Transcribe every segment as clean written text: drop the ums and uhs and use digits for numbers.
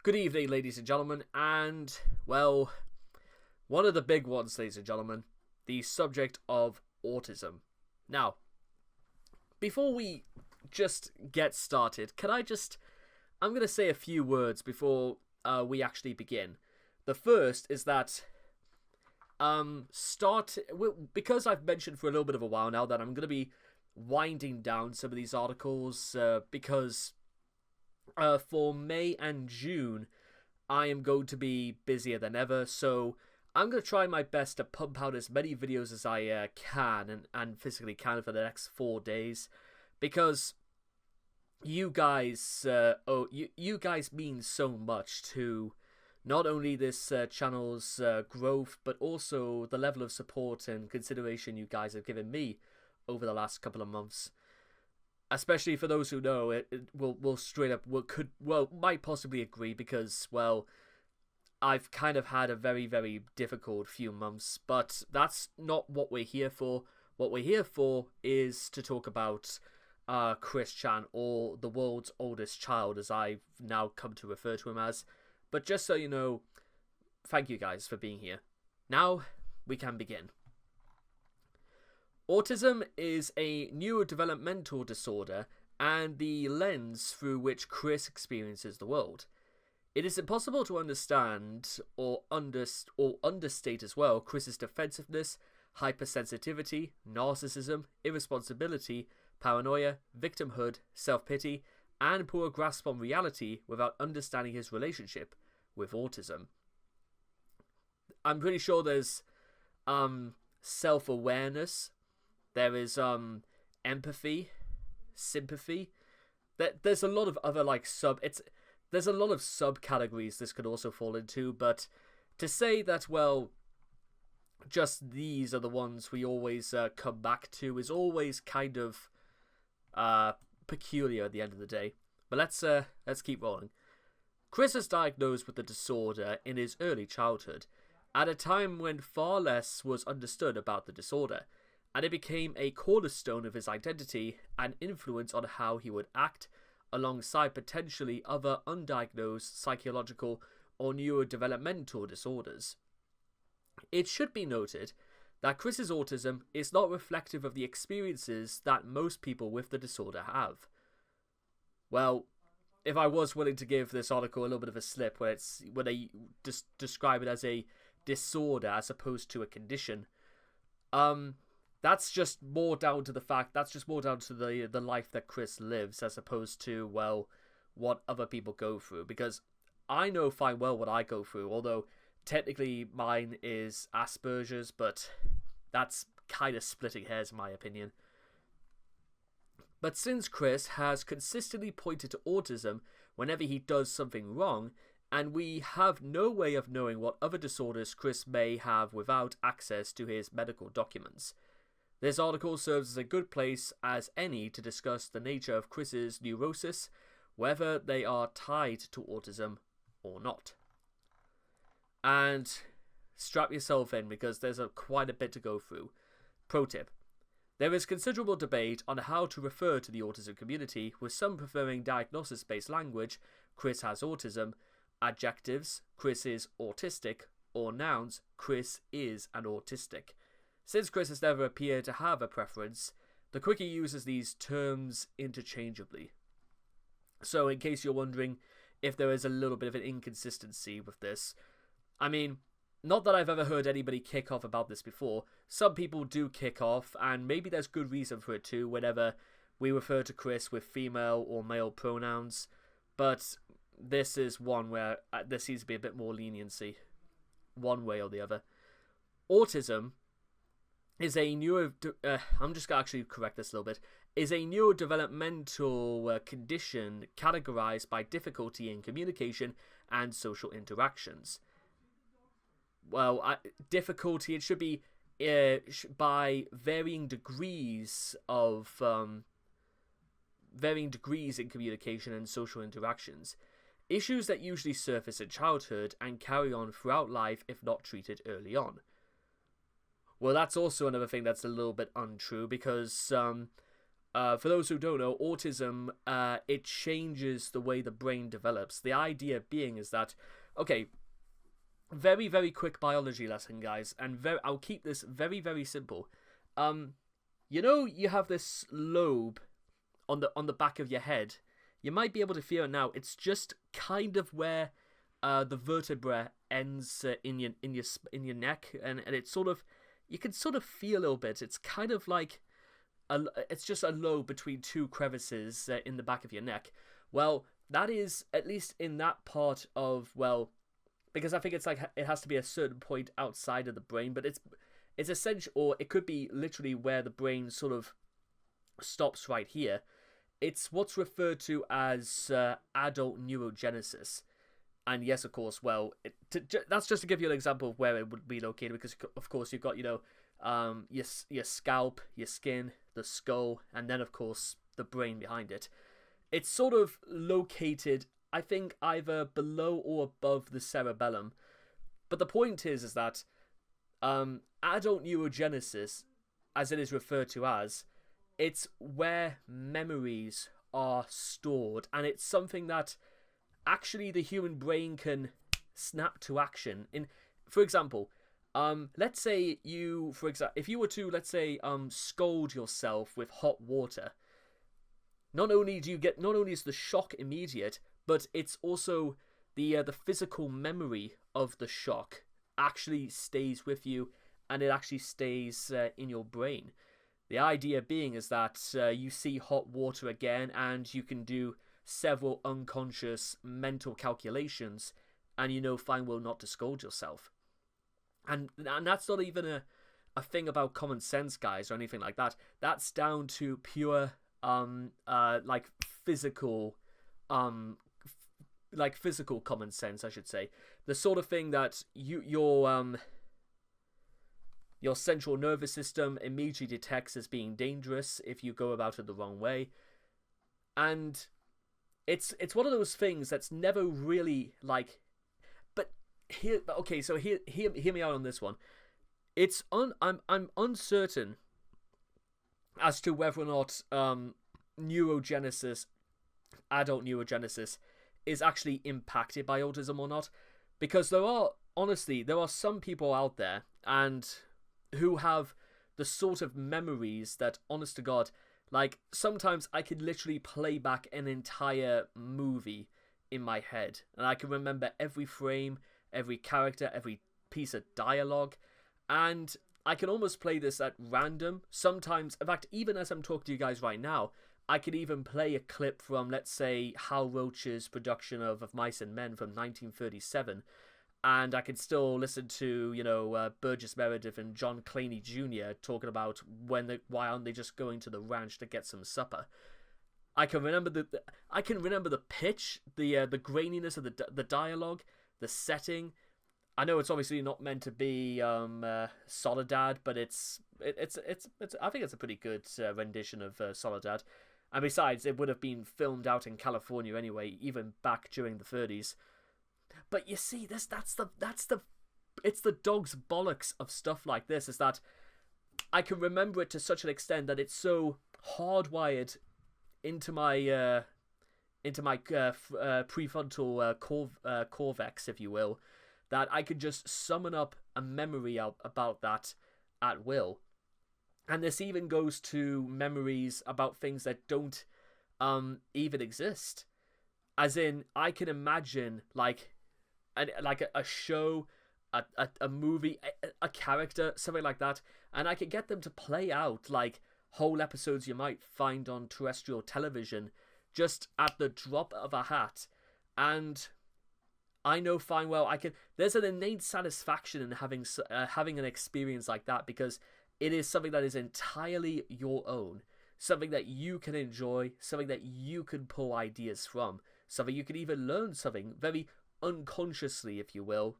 Good evening, ladies and gentlemen, and, well, one of the big ones, ladies and gentlemen, the subject of autism. Now, before we just get started, I'm going to say a few words before we actually begin. The first is that, because I've mentioned for a little bit of a while now that I'm going to be winding down some of these articles, because for May and June, I am going to be busier than ever, so I'm going to try my best to pump out as many videos as I can and physically can for the next 4 days, because you guys, you guys mean so much to not only this channel's growth, but also the level of support and consideration you guys have given me over the last couple of months. Especially for those who know, it will straight up might possibly agree, because, well, I've kind of had a very, very difficult few months, but that's not what we're here for. What we're here for is to talk about Chris Chan, or the world's oldest child, as I've now come to refer to him as. But just so you know, thank you guys for being here. Now, we can begin. Autism is a neurodevelopmental disorder and the lens through which Chris experiences the world. It is impossible to understand or understate as well Chris's defensiveness, hypersensitivity, narcissism, irresponsibility, paranoia, victimhood, self-pity, and poor grasp on reality without understanding his relationship with autism. I'm pretty sure there's self-awareness. There is empathy, sympathy. There's a lot of other there's a lot of subcategories this could also fall into, but to say that, well, just these are the ones we always come back to is always kind of peculiar at the end of the day. But let's keep rolling. Chris was diagnosed with the disorder in his early childhood, at a time when far less was understood about the disorder, and it became a cornerstone of his identity and influence on how he would act, alongside potentially other undiagnosed psychological or neurodevelopmental disorders. It should be noted that Chris's autism is not reflective of the experiences that most people with the disorder have. Well, if I was willing to give this article a little bit of a slip when they describe it as a disorder as opposed to a condition, that's just more down to the life that Chris lives, as opposed to, well, what other people go through. Because I know fine well what I go through, although technically mine is Asperger's, but that's kind of splitting hairs in my opinion. But since Chris has consistently pointed to autism whenever he does something wrong, and we have no way of knowing what other disorders Chris may have without access to his medical documents, this article serves as a good place as any to discuss the nature of Chris's neurosis, whether they are tied to autism or not. And strap yourself in, because there's quite a bit to go through. Pro tip: there is considerable debate on how to refer to the autism community, with some preferring diagnosis-based language, Chris has autism, adjectives, Chris is autistic, or nouns, Chris is an autistic. Since Chris has never appeared to have a preference, the Quickie uses these terms interchangeably. So in case you're wondering if there is a little bit of an inconsistency with this, I mean, not that I've ever heard anybody kick off about this before. Some people do kick off, and maybe there's good reason for it too, whenever we refer to Chris with female or male pronouns, but this is one where there seems to be a bit more leniency, one way or the other. Autism is a I'm just going to actually correct this a little bit, is a neurodevelopmental condition categorized by difficulty in communication and social interactions. Well, difficulty, it should be by varying degrees in communication and social interactions. Issues that usually surface in childhood and carry on throughout life if not treated early on. Well, that's also another thing that's a little bit untrue, because For those who don't know, autism, it changes the way the brain develops. The idea being is that, okay, very, very quick biology lesson, guys, and I'll keep this very, very simple. You know, you have this lobe on the back of your head. You might be able to feel it now. It's just kind of where the vertebra ends in your neck, and it's sort of, you can sort of feel a little bit. It's kind of like it's just a lobe between two crevices in the back of your neck. Well, that is, at least in that part of, well, because I think it's like it has to be a certain point outside of the brain, but it's essential, or it could be literally where the brain sort of stops right here. It's what's referred to as adult neurogenesis. And yes, of course, well, that's just to give you an example of where it would be located, because of course you've got, you know, your scalp, your skin, the skull, and then of course the brain behind it. It's sort of located, I think, either below or above the cerebellum. But the point is that adult neurogenesis, as it is referred to as, it's where memories are stored, and it's something that actually the human brain can snap to action. For example, let's say if you were to, let's say, scald yourself with hot water, not only is the shock immediate, but it's also the physical memory of the shock actually stays with you, and it actually stays in your brain. The idea being is that you see hot water again, and you can do several unconscious mental calculations, and you know fine well not to scold yourself. And that's not even a thing about common sense, guys, or anything like that. That's down to pure like physical common sense, I should say. The sort of thing that your central nervous system immediately detects as being dangerous if you go about it the wrong way. And it's one of those things that's never really like, but hear me out on this one. I'm uncertain as to whether or not neurogenesis, adult neurogenesis, is actually impacted by autism or not, because there are some people out there and who have the sort of memories that, honest to God, like, sometimes I could literally play back an entire movie in my head, and I can remember every frame, every character, every piece of dialogue, and I can almost play this at random. Sometimes, in fact, even as I'm talking to you guys right now, I could even play a clip from, let's say, Hal Roach's production of Mice and Men from 1937, and I can still listen to, you know, Burgess Meredith and John Claney Jr. talking about why aren't they just going to the ranch to get some supper. I can remember the pitch, the graininess of the dialogue, the setting. I know it's obviously not meant to be Soledad, but it's I think it's a pretty good rendition of Soledad. And besides, it would have been filmed out in California anyway, even back during the 30s. But you see, it's the dog's bollocks of stuff like this, is that I can remember it to such an extent that it's so hardwired into my prefrontal cortex, if you will, that I could just summon up a memory about that at will. And this even goes to memories about things that don't even exist. As in, I can imagine like a show, a movie, a character, something like that, and I could get them to play out like whole episodes you might find on terrestrial television just at the drop of a hat. And I know fine well there's an innate satisfaction in having an experience like that, because it is something that is entirely your own, something that you can enjoy, something that you can pull ideas from, something you can even learn something very unconsciously, if you will,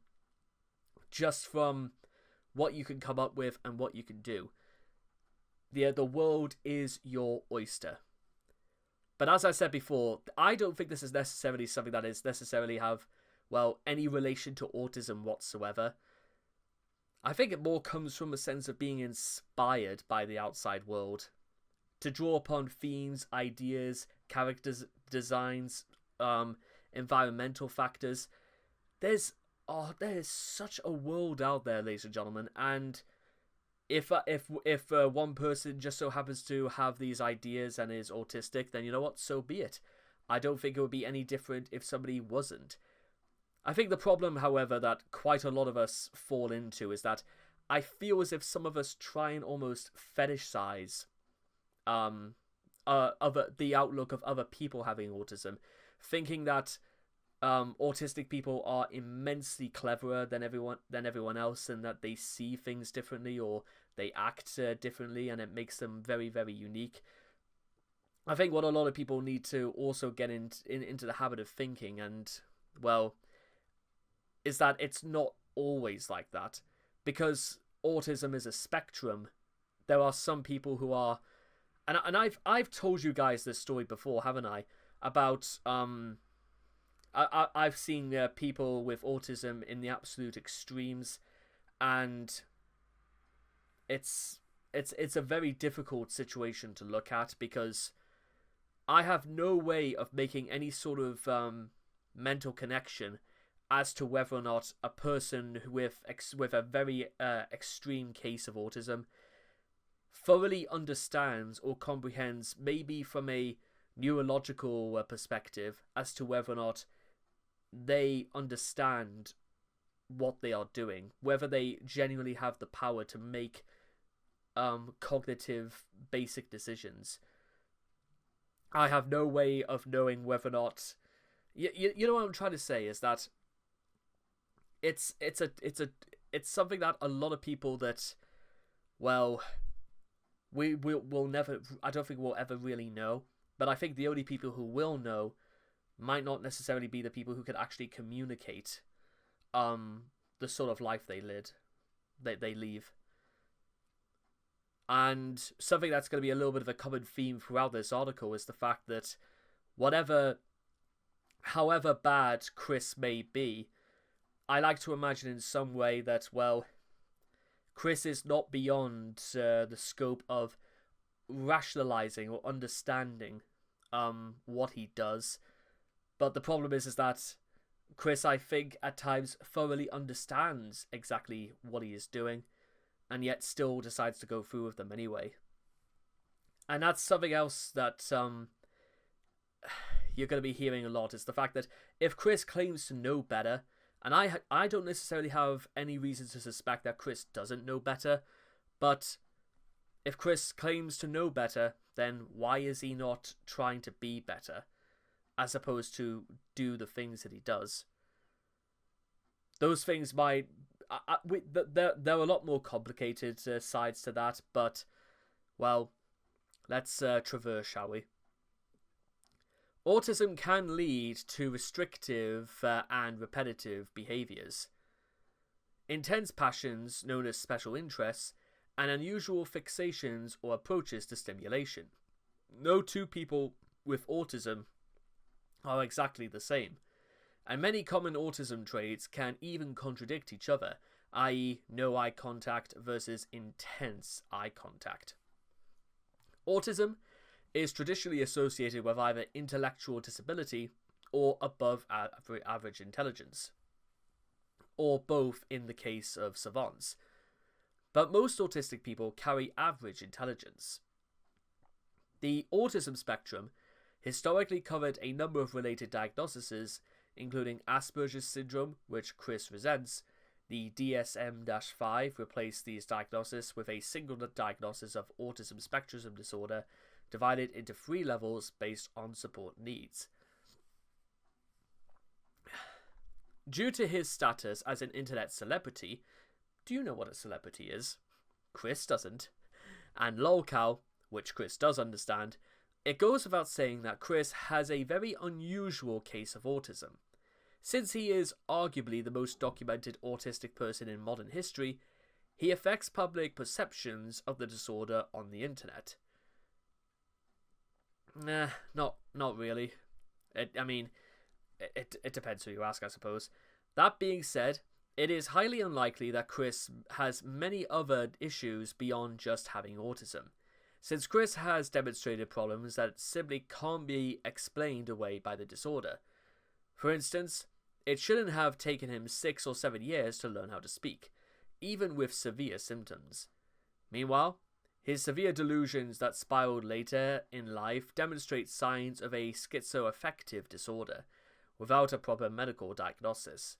just from what you can come up with and what you can do. The world is your oyster. But as I said before, I don't think this is necessarily something that is necessarily have, well, any relation to autism whatsoever. I think it more comes from a sense of being inspired by the outside world. to draw upon themes, ideas, characters, designs, environmental factors. There is such a world out there, ladies and gentlemen, and if one person just so happens to have these ideas and is autistic, then you know what, so be it. I don't think it would be any different if somebody wasn't. I think the problem, however, that quite a lot of us fall into is that I feel as if some of us try and almost fetishize the outlook of other people having autism, thinking that autistic people are immensely cleverer than everyone else, and that they see things differently or they act differently, and it makes them very, very unique. I think what a lot of people need to also get into the habit of thinking, and well, is that it's not always like that, because autism is a spectrum. There are some people who are, and I've told you guys this story before, haven't I? About I've seen people with autism in the absolute extremes, and it's a very difficult situation to look at, because I have no way of making any sort of mental connection as to whether or not a person with a very extreme case of autism thoroughly understands or comprehends, maybe from a neurological perspective, as to whether or not they understand what they are doing, whether they genuinely have the power to make cognitive basic decisions. I have no way of knowing whether or not you know what I'm trying to say is that it's something that a lot of people that, well, we'll never, I don't think we'll ever really know, but I think the only people who will know might not necessarily be the people who can actually communicate the sort of life they leave. And something that's going to be a little bit of a common theme throughout this article is the fact that however bad Chris may be, I like to imagine in some way that, well, Chris is not beyond the scope of rationalizing or understanding what he does. But the problem is that Chris, I think, at times thoroughly understands exactly what he is doing, and yet still decides to go through with them anyway. And that's something else that you're going to be hearing a lot, is the fact that if Chris claims to know better, and I don't necessarily have any reason to suspect that Chris doesn't know better, but if Chris claims to know better, then why is he not trying to be better, as opposed to do the things that he does? Those things might... there are a lot more complicated sides to that, but, well, let's traverse, shall we? Autism can lead to restrictive and repetitive behaviours, intense passions known as special interests, and unusual fixations or approaches to stimulation. No two people with autism are exactly the same, and many common autism traits can even contradict each other, i.e. no eye contact versus intense eye contact. Autism is traditionally associated with either intellectual disability or above average intelligence, or both in the case of savants. But most autistic people carry average intelligence. The autism spectrum historically covered a number of related diagnoses, including Asperger's syndrome, which Chris resents. The DSM-5 replaced these diagnoses with a single diagnosis of autism spectrum disorder, divided into 3 levels based on support needs. Due to his status as an internet celebrity, do you know what a celebrity is? Chris doesn't. And lolcow, which Chris does understand, it goes without saying that Chris has a very unusual case of autism. Since he is arguably the most documented autistic person in modern history, he affects public perceptions of the disorder on the internet. Nah, not really. It depends who you ask, I suppose. That being said, it is highly unlikely that Chris has many other issues beyond just having autism. since Chris has demonstrated problems that simply can't be explained away by the disorder. For instance, it shouldn't have taken him 6 or 7 years to learn how to speak, even with severe symptoms. Meanwhile, his severe delusions that spiraled later in life demonstrate signs of a schizoaffective disorder, without a proper medical diagnosis.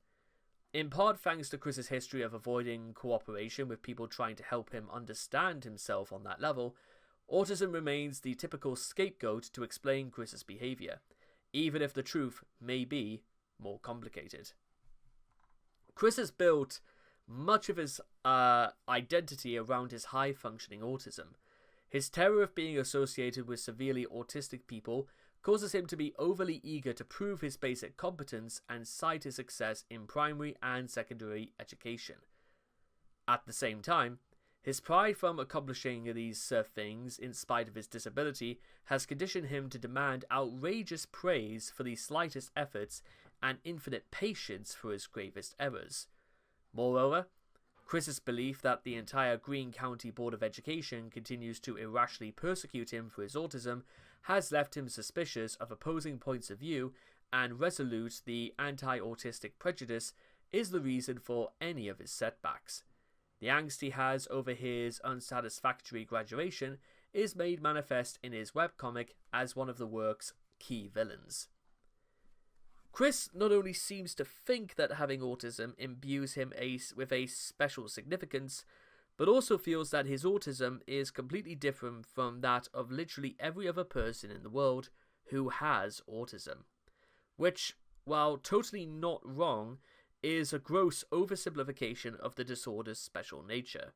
In part thanks to Chris's history of avoiding cooperation with people trying to help him understand himself on that level, autism remains the typical scapegoat to explain Chris's behavior, even if the truth may be more complicated. Chris has built much of his identity around his high-functioning autism. His terror of being associated with severely autistic people causes him to be overly eager to prove his basic competence and cite his success in primary and secondary education. At the same time, his pride from accomplishing these things in spite of his disability has conditioned him to demand outrageous praise for the slightest efforts and infinite patience for his gravest errors. Moreover, Chris's belief that the entire Greene County Board of Education continues to irrationally persecute him for his autism has left him suspicious of opposing points of view, and resolute the anti-autistic prejudice is the reason for any of his setbacks. The angst he has over his unsatisfactory graduation is made manifest in his webcomic as one of the work's key villains. Chris not only seems to think that having autism imbues him with a special significance, but also feels that his autism is completely different from that of literally every other person in the world who has autism. Which, while totally not wrong, is a gross oversimplification of the disorder's special nature.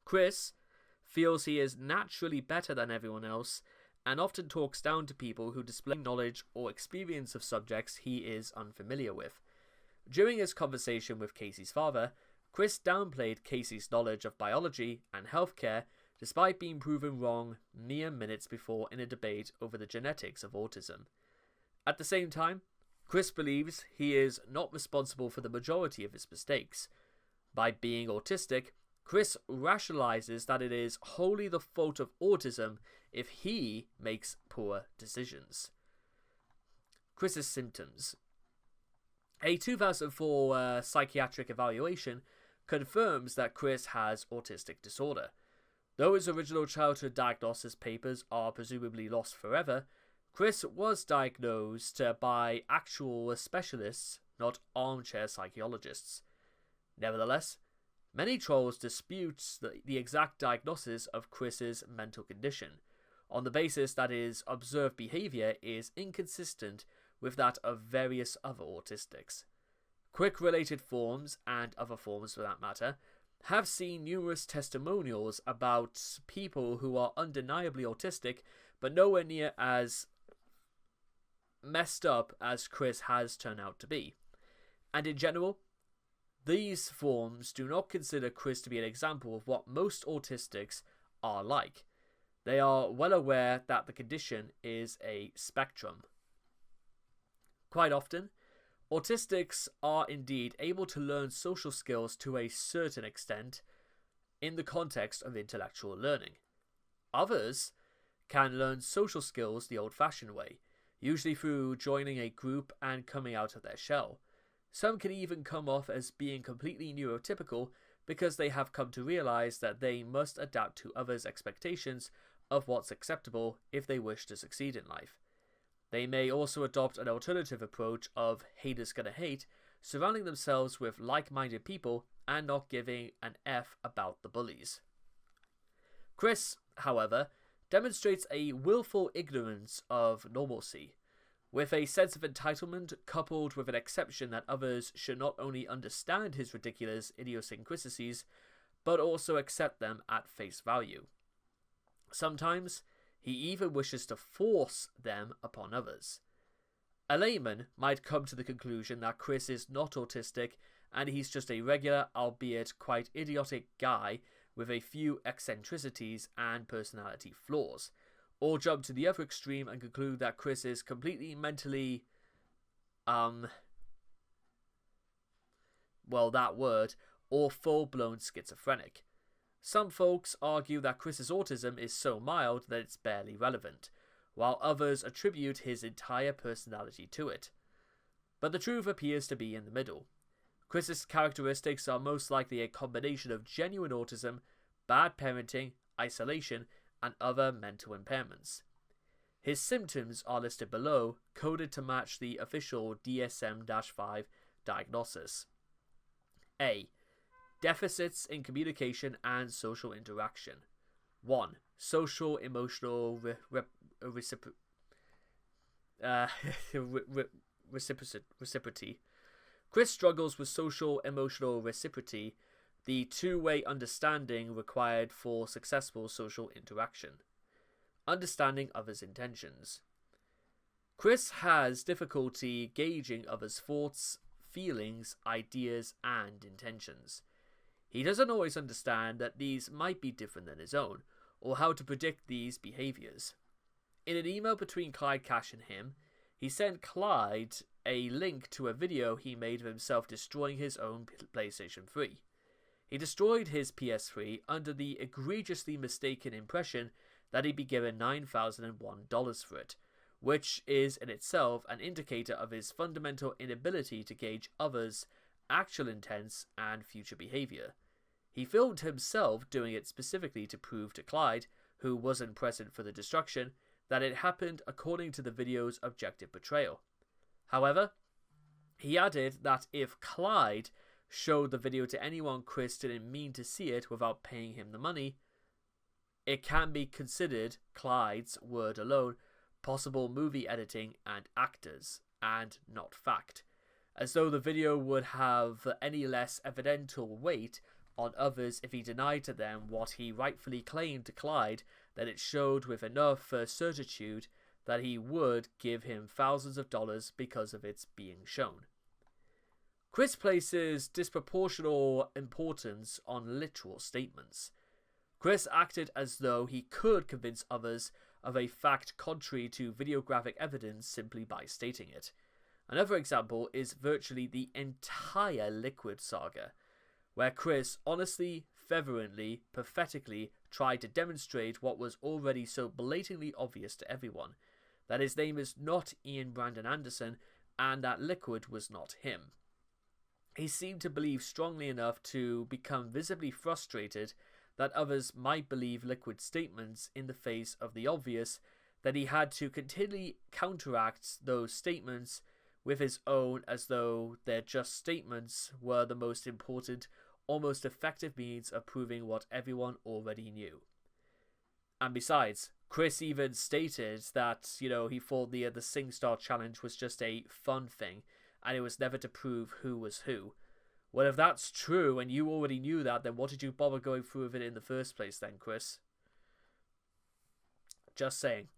Chris feels he is naturally better than everyone else, and often talks down to people who display knowledge or experience of subjects he is unfamiliar with. During his conversation with Casey's father, Chris downplayed Casey's knowledge of biology and healthcare despite being proven wrong mere minutes before in a debate over the genetics of autism. At the same time, Chris believes he is not responsible for the majority of his mistakes. By being autistic, Chris rationalizes that it is wholly the fault of autism if he makes poor decisions. Chris's symptoms. A 2004 psychiatric evaluation confirms that Chris has autistic disorder. Though his original childhood diagnosis papers are presumably lost forever, Chris was diagnosed by actual specialists, not armchair psychologists. Nevertheless, many trolls dispute the exact diagnosis of Chris's mental condition, on the basis that his observed behavior is inconsistent with that of various other autistics. Quick-related forms, and other forms for that matter, have seen numerous testimonials about people who are undeniably autistic, but nowhere near as messed up as Chris has turned out to be. And in general, these forms do not consider Chris to be an example of what most autistics are like. They are well aware that the condition is a spectrum. Quite often, autistics are indeed able to learn social skills to a certain extent in the context of intellectual learning. Others can learn social skills the old-fashioned way, usually through joining a group and coming out of their shell. Some can even come off as being completely neurotypical because they have come to realize that they must adapt to others' expectations of what's acceptable if they wish to succeed in life. They may also adopt an alternative approach of haters gonna hate, surrounding themselves with like-minded people and not giving an F about the bullies. Chris, however, demonstrates a willful ignorance of normalcy, with a sense of entitlement coupled with an exception that others should not only understand his ridiculous idiosyncrasies, but also accept them at face value. Sometimes, he even wishes to force them upon others. A layman might come to the conclusion that Chris is not autistic and he's just a regular, albeit quite idiotic guy with a few eccentricities and personality flaws, or jump to the other extreme and conclude that Chris is completely mentally, or full-blown schizophrenic. Some folks argue that Chris's autism is so mild that it's barely relevant, while others attribute his entire personality to it. But the truth appears to be in the middle. Chris's characteristics are most likely a combination of genuine autism, bad parenting, isolation, and other mental impairments. His symptoms are listed below, coded to match the official DSM-5 diagnosis. A. Deficits in communication and social interaction. 1. Social emotional reciprocity. Chris struggles with social emotional reciprocity, the two-way understanding required for successful social interaction. Understanding others' intentions. Chris has difficulty gauging others' thoughts, feelings, ideas, and intentions. He doesn't always understand that these might be different than his own, or how to predict these behaviors. In an email between Clyde Cash and him, he sent Clyde a link to a video he made of himself destroying his own PlayStation 3. He destroyed his PS3 under the egregiously mistaken impression that he'd be given $9,001 for it, which is in itself an indicator of his fundamental inability to gauge others' actual intents and future behavior. He filmed himself doing it specifically to prove to Clyde, who wasn't present for the destruction, that it happened according to the video's objective portrayal. However, he added that if Clyde showed the video to anyone Chris didn't mean to see it without paying him the money, it can be considered Clyde's word alone, possible movie editing and actors, and not fact, as though the video would have any less evidential weight on others if he denied to them what he rightfully claimed to Clyde, that it showed with enough certitude that he would give him thousands of dollars because of its being shown. Chris places disproportional importance on literal statements. Chris acted as though he could convince others of a fact contrary to videographic evidence simply by stating it. Another example is virtually the entire Liquid saga, where Chris honestly, fervently, pathetically tried to demonstrate what was already so blatantly obvious to everyone, that his name is not Ian Brandon Anderson and that Liquid was not him. He seemed to believe strongly enough to become visibly frustrated that others might believe Liquid's statements in the face of the obvious, that he had to continually counteract those statements with his own as though their just statements were the most important or most effective means of proving what everyone already knew. And besides, Chris even stated that, he thought the SingStar challenge was just a fun thing, and it was never to prove who was who. Well, if that's true, and you already knew that, then what did you bother going through with it in the first place then, Chris? Just saying.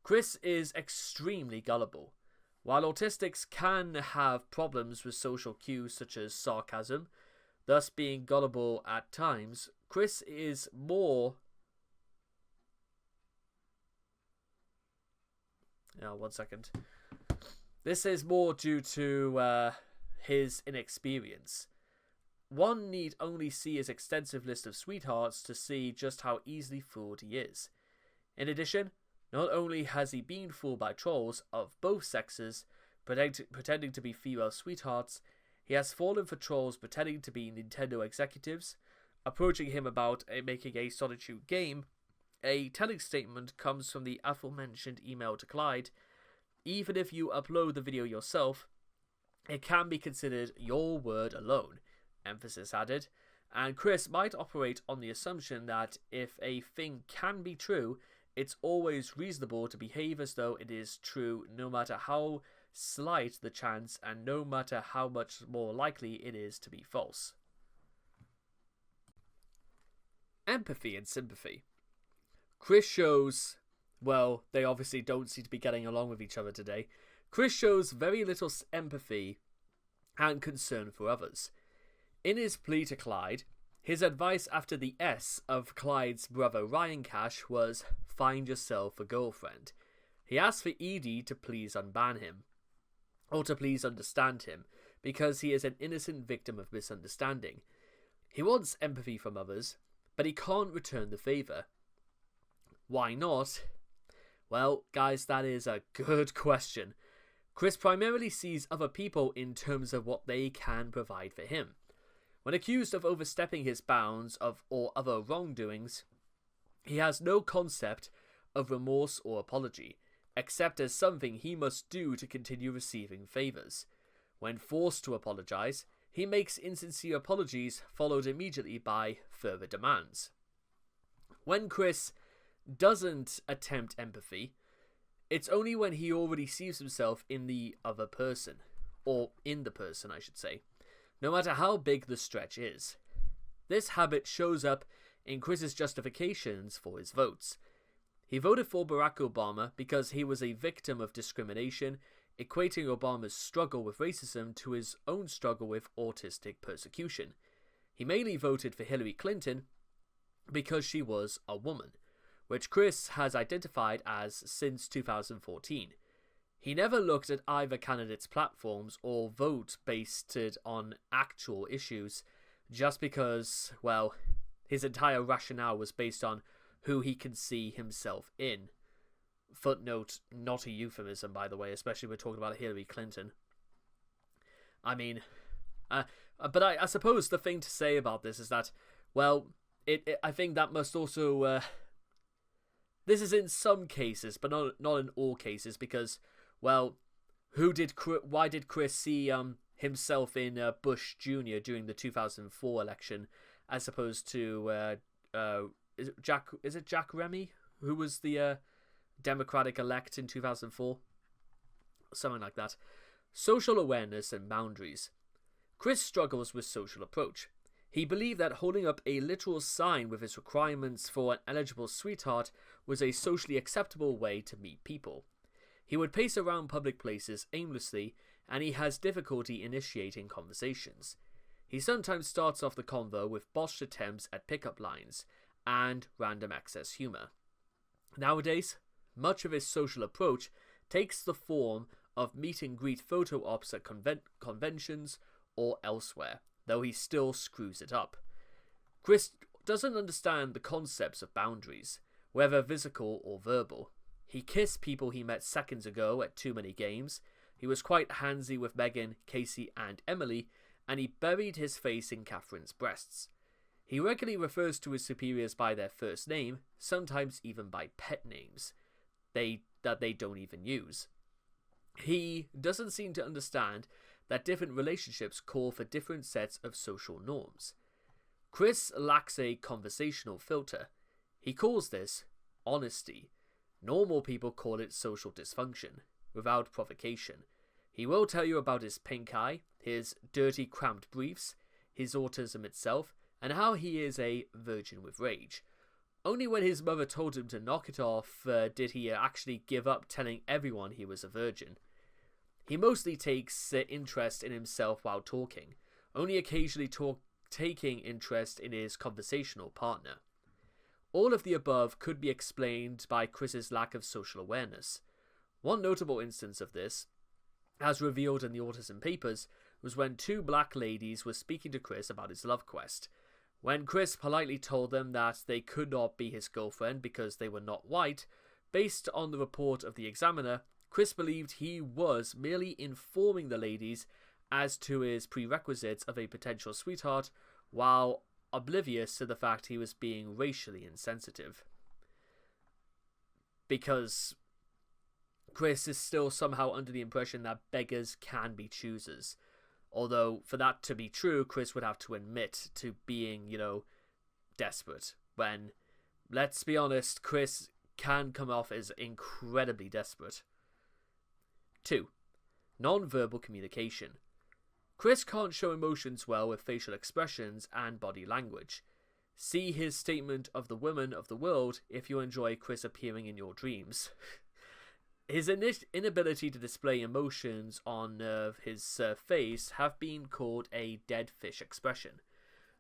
Chris is extremely gullible. While autistics can have problems with social cues such as sarcasm, thus being gullible at times, Chris is more... one second. This is more due to his inexperience. One need only see his extensive list of sweethearts to see just how easily fooled he is. In addition, not only has he been fooled by trolls of both sexes pretending to be female sweethearts, he has fallen for trolls pretending to be Nintendo executives, approaching him about making a Solitude game. A telling statement comes from the aforementioned email to Clyde. Even if you upload the video yourself, it can be considered your word alone, emphasis added, and Chris might operate on the assumption that if a thing can be true, it's always reasonable to behave as though it is true no matter how slight the chance and no matter how much more likely it is to be false. Empathy and sympathy. Chris shows, well, they obviously don't seem to be getting along with each other today. Chris shows very little empathy and concern for others. In his plea to Clyde, his advice after the S of Clyde's brother Ryan Cash was, find yourself a girlfriend. He asked for Edie to please unban him, or to please understand him, because he is an innocent victim of misunderstanding. He wants empathy from others, but he can't return the favour. Why not? Well, guys, that is a good question. Chris primarily sees other people in terms of what they can provide for him. When accused of overstepping his bounds or other wrongdoings, he has no concept of remorse or apology, except as something he must do to continue receiving favours. When forced to apologise, he makes insincere apologies followed immediately by further demands. When Chris doesn't attempt empathy, it's only when he already sees himself in the other person, or in the person, I should say, no matter how big the stretch is. This habit shows up in Chris's justifications for his votes. He voted for Barack Obama because he was a victim of discrimination, equating Obama's struggle with racism to his own struggle with autistic persecution. He mainly voted for Hillary Clinton because she was a woman, which Chris has identified as since 2014. He never looked at either candidate's platforms or vote based on actual issues, just because, well, his entire rationale was based on who he can see himself in. Footnote, not a euphemism, by the way, especially we're talking about Hillary Clinton. I mean, but I suppose the thing to say about this is that, well, I think that must also, this is in some cases, but not in all cases, because, well, why did Chris see himself in Bush Jr. during the 2004 election, as opposed to is it Jack Remy, who was the Democratic elect in 2004? Something like that. Social awareness and boundaries. Chris struggles with social approach. He believed that holding up a literal sign with his requirements for an eligible sweetheart was a socially acceptable way to meet people. He would pace around public places aimlessly, and he has difficulty initiating conversations. He sometimes starts off the convo with botched attempts at pickup lines and random excess humour. Nowadays, much of his social approach takes the form of meet-and-greet photo ops at conventions or elsewhere, though he still screws it up. Chris doesn't understand the concepts of boundaries, whether physical or verbal. He kissed people he met seconds ago at too many games, he was quite handsy with Megan, Casey and Emily, and he buried his face in Catherine's breasts. He regularly refers to his superiors by their first name, sometimes even by pet names that they don't even use. He doesn't seem to understand that different relationships call for different sets of social norms. Chris lacks a conversational filter. He calls this honesty. Normal people call it social dysfunction, without provocation. He will tell you about his pink eye, his dirty cramped briefs, his autism itself, and how he is a virgin with rage. Only when his mother told him to knock it off did he actually give up telling everyone he was a virgin. He mostly takes interest in himself while talking, only occasionally taking interest in his conversational partner. All of the above could be explained by Chris's lack of social awareness. One notable instance of this, as revealed in the Autism Papers, was when two black ladies were speaking to Chris about his love quest. When Chris politely told them that they could not be his girlfriend because they were not white, based on the report of the Examiner, Chris believed he was merely informing the ladies as to his prerequisites of a potential sweetheart, while oblivious to the fact he was being racially insensitive. Because Chris is still somehow under the impression that beggars can be choosers. Although, for that to be true, Chris would have to admit to being, desperate. When, let's be honest, Chris can come off as incredibly desperate. 2. Non-verbal communication. Chris can't show emotions well with facial expressions and body language. See his statement of the women of the world if you enjoy Chris appearing in your dreams. His inability to display emotions on his face have been called a dead fish expression,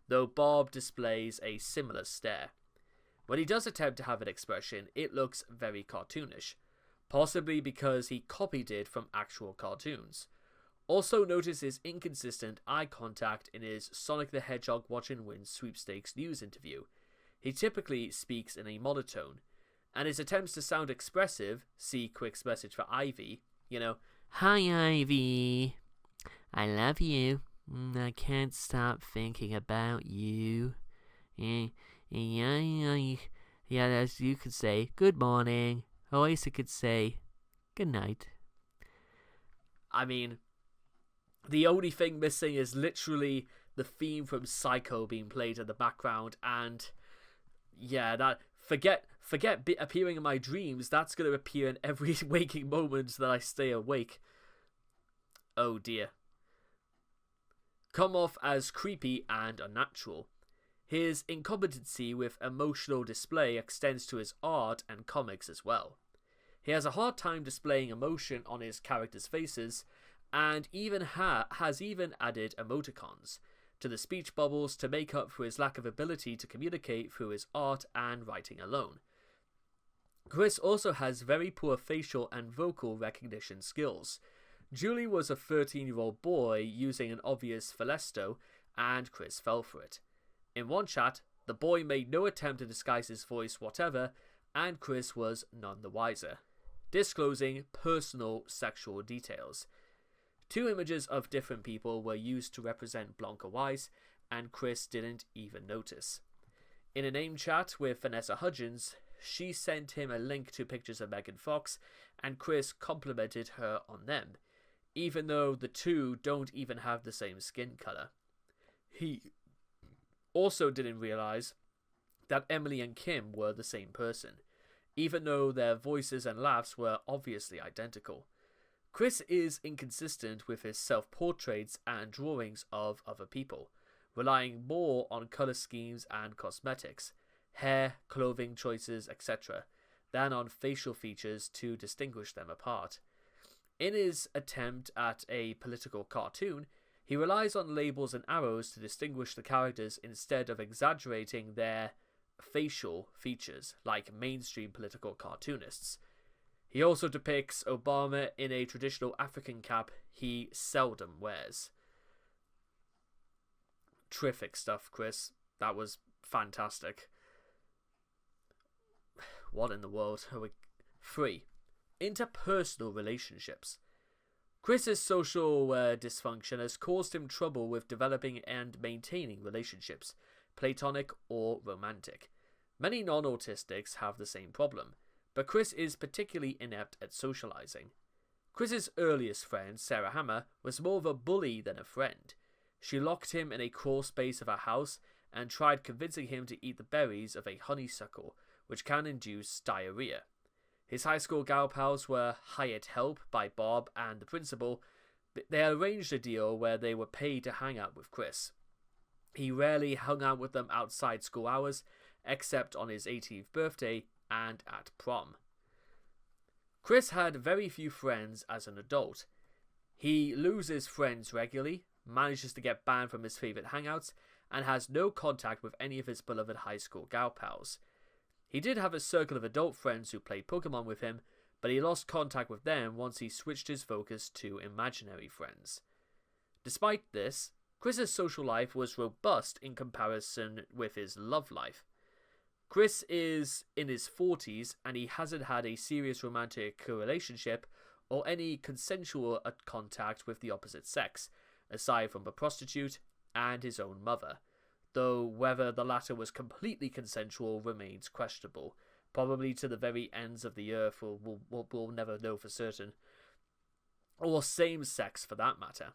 though Bob displays a similar stare. When he does attempt to have an expression, it looks very cartoonish, possibly because he copied it from actual cartoons. Also notice his inconsistent eye contact in his Sonic the Hedgehog Watch and Win sweepstakes news interview. He typically speaks in a monotone, and his attempts to sound expressive, see Quick's message for Ivy, Hi Ivy, I love you, I can't stop thinking about you. Yeah, as you could say, good morning, or Asa could say, good night. I mean, the only thing missing is literally the theme from Psycho being played in the background, and yeah, that forget appearing in my dreams, that's going to appear in every waking moment that I stay awake. Oh dear. Come off as creepy and unnatural. His incompetency with emotional display extends to his art and comics as well. He has a hard time displaying emotion on his characters' faces, and even has added emoticons to the speech bubbles to make up for his lack of ability to communicate through his art and writing alone. Chris also has very poor facial and vocal recognition skills. Julie was a 13-year-old boy using an obvious falsetto, and Chris fell for it. In one chat, the boy made no attempt to disguise his voice whatever, and Chris was none the wiser, disclosing personal sexual details. 2 images of different people were used to represent Blanca Weiss, and Chris didn't even notice. In a name chat with Vanessa Hudgens, she sent him a link to pictures of Megan Fox, and Chris complimented her on them, even though the two don't even have the same skin color. He also didn't realize that Emily and Kim were the same person, even though their voices and laughs were obviously identical. Chris is inconsistent with his self-portraits and drawings of other people, relying more on color schemes and cosmetics, hair, clothing choices, etc., than on facial features to distinguish them apart. In his attempt at a political cartoon, he relies on labels and arrows to distinguish the characters instead of exaggerating their facial features like mainstream political cartoonists. He also depicts Obama in a traditional African cap he seldom wears. Terrific stuff, Chris. That was fantastic. What in the world? 3. Interpersonal relationships. Chris's social dysfunction has caused him trouble with developing and maintaining relationships, platonic or romantic. Many non-autistics have the same problem, but Chris is particularly inept at socializing. Chris's earliest friend, Sarah Hammer, was more of a bully than a friend. She locked him in a crawl space of her house and tried convincing him to eat the berries of a honeysuckle, which can induce diarrhea. His high school gal pals were hired help by Bob and the principal. They arranged a deal where they were paid to hang out with Chris. He rarely hung out with them outside school hours, except on his 18th birthday and at prom. Chris had very few friends as an adult. He loses friends regularly, manages to get banned from his favorite hangouts, and has no contact with any of his beloved high school gal pals. He did have a circle of adult friends who played Pokemon with him, but he lost contact with them once he switched his focus to imaginary friends. Despite this, Chris's social life was robust in comparison with his love life. Chris is in his 40s and he hasn't had a serious romantic relationship or any consensual contact with the opposite sex, aside from a prostitute and his own mother, though whether the latter was completely consensual remains questionable, probably to the very ends of the earth. We'll never know for certain. Or same sex for that matter.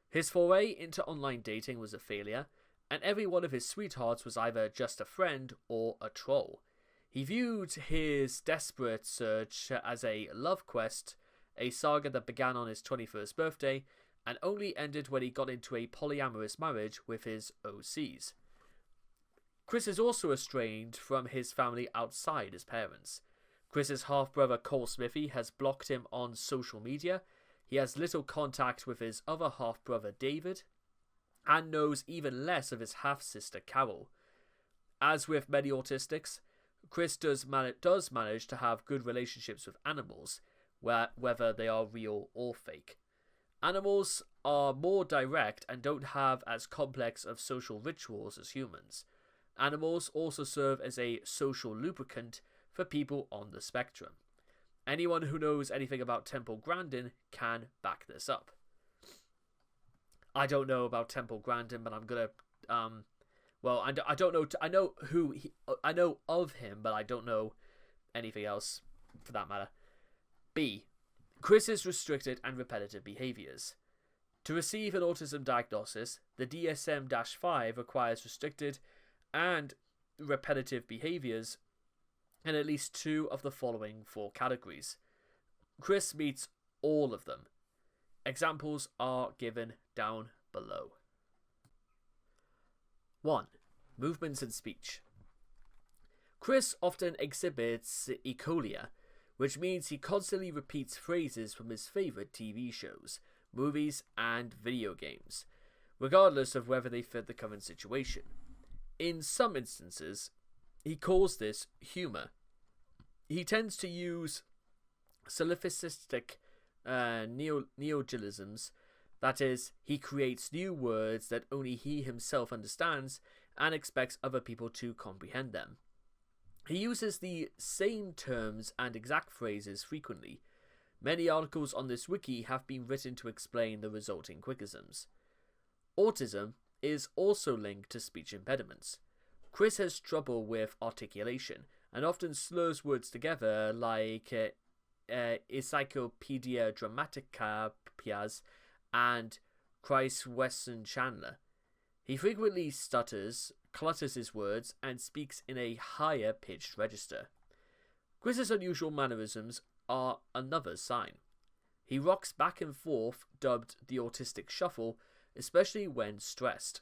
His foray into online dating was a failure, and every one of his sweethearts was either just a friend or a troll. He viewed his desperate search as a love quest, a saga that began on his 21st birthday, and only ended when he got into a polyamorous marriage with his OCs. Chris is also estranged from his family outside his parents. Chris's half-brother Cole Smithy has blocked him on social media. He has little contact with his other half-brother David, and knows even less of his half-sister Carol. As with many autistics, Chris does manage to have good relationships with animals, whether they are real or fake. Animals are more direct and don't have as complex of social rituals as humans. Animals also serve as a social lubricant for people on the spectrum. Anyone who knows anything about Temple Grandin can back this up. I don't know about Temple Grandin, but I'm gonna I don't know. I know I know of him, but I don't know anything else for that matter. B. Chris's restricted and repetitive behaviors. To receive an autism diagnosis, the DSM-5 requires restricted and repetitive behaviors in at least 2 of the following 4 categories. Chris meets all of them. Examples are given down below. 1. Movements and speech. Chris often exhibits echolia, which means he constantly repeats phrases from his favourite TV shows, movies, and video games, regardless of whether they fit the current situation. In some instances, he calls this humour. He tends to use syllogistic neologisms, that is, he creates new words that only he himself understands and expects other people to comprehend them. He uses the same terms and exact phrases frequently. Many articles on this wiki have been written to explain the resulting quickisms. Autism is also linked to speech impediments. Chris has trouble with articulation and often slurs words together like Encyclopedia Dramatica Piaz and Christ Weston Chandler. He frequently stutters, clutters his words, and speaks in a higher pitched register. Chris's unusual mannerisms are another sign. He rocks back and forth, dubbed the autistic shuffle, especially when stressed.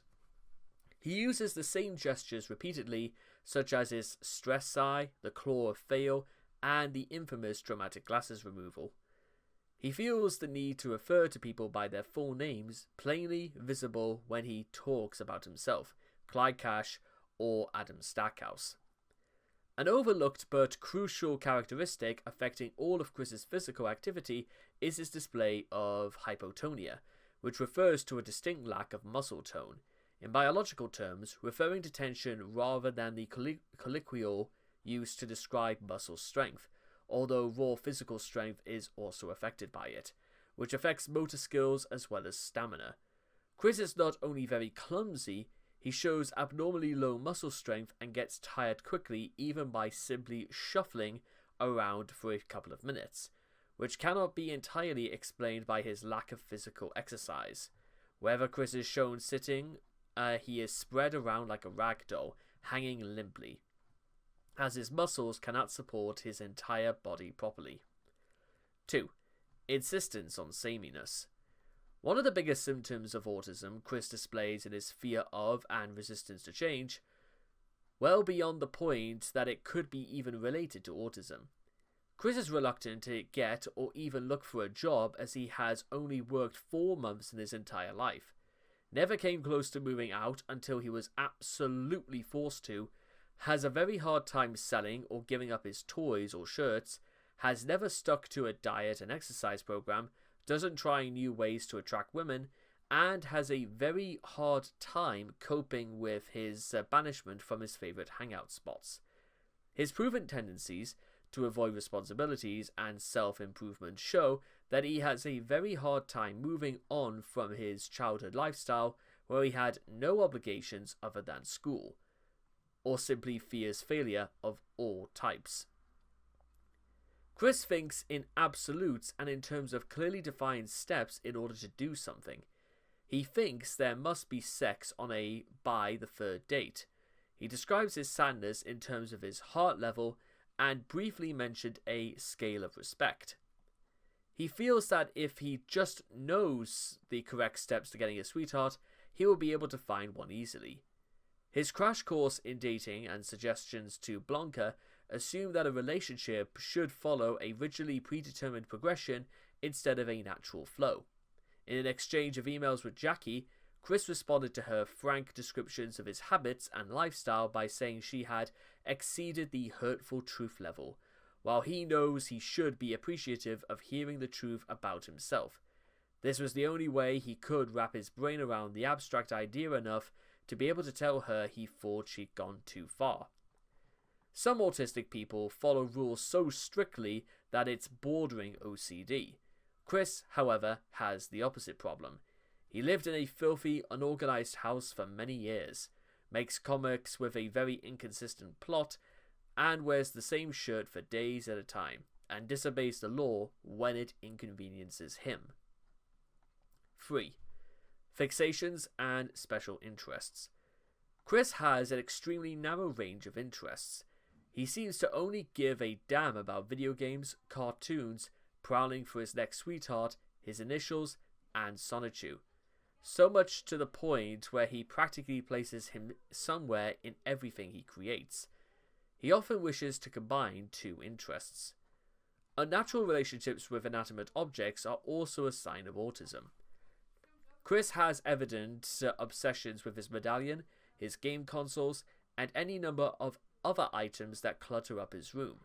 He uses the same gestures repeatedly, such as his stress sigh, the claw of fail, and the infamous dramatic glasses removal. He feels the need to refer to people by their full names, plainly visible when he talks about himself, Clyde Cash or Adam Stackhouse. An overlooked but crucial characteristic affecting all of Chris's physical activity is his display of hypotonia, which refers to a distinct lack of muscle tone, in biological terms referring to tension rather than the colloquial used to describe muscle strength, although raw physical strength is also affected by it, which affects motor skills as well as stamina. Chris is not only very clumsy, he shows abnormally low muscle strength and gets tired quickly even by simply shuffling around for a couple of minutes, which cannot be entirely explained by his lack of physical exercise. Wherever Chris is shown sitting, he is spread around like a rag doll, hanging limply, as his muscles cannot support his entire body properly. 2. Insistence on sameness. One of the biggest symptoms of autism Chris displays in his fear of and resistance to change, well beyond the point that it could be even related to autism. Chris is reluctant to get or even look for a job as he has only worked 4 months in his entire life, never came close to moving out until he was absolutely forced to, has a very hard time selling or giving up his toys or shirts, has never stuck to a diet and exercise program, doesn't try new ways to attract women, and has a very hard time coping with his banishment from his favourite hangout spots. His proven tendencies to avoid responsibilities and self-improvement show that he has a very hard time moving on from his childhood lifestyle where he had no obligations other than school, or simply fears failure of all types. Chris thinks in absolutes and in terms of clearly defined steps in order to do something. He thinks there must be sex on a by the 3rd date. He describes his sadness in terms of his heart level and briefly mentioned a scale of respect. He feels that if he just knows the correct steps to getting a sweetheart, he will be able to find one easily. His crash course in dating and suggestions to Blanca assume that a relationship should follow a rigidly predetermined progression instead of a natural flow. In an exchange of emails with Jackie, Chris responded to her frank descriptions of his habits and lifestyle by saying she had exceeded the hurtful truth level, while he knows he should be appreciative of hearing the truth about himself. This was the only way he could wrap his brain around the abstract idea enough to be able to tell her he thought she'd gone too far. Some autistic people follow rules so strictly that it's bordering OCD. Chris, however, has the opposite problem. He lived in a filthy, unorganized house for many years, makes comics with a very inconsistent plot, and wears the same shirt for days at a time, and disobeys the law when it inconveniences him. 3. Fixations and special interests. Chris has an extremely narrow range of interests. He seems to only give a damn about video games, cartoons, prowling for his next sweetheart, his initials, and Sonichu. So much to the point where he practically places him somewhere in everything he creates. He often wishes to combine two interests. Unnatural relationships with inanimate objects are also a sign of autism. Chris has evident obsessions with his medallion, his game consoles, and any number of other items that clutter up his room.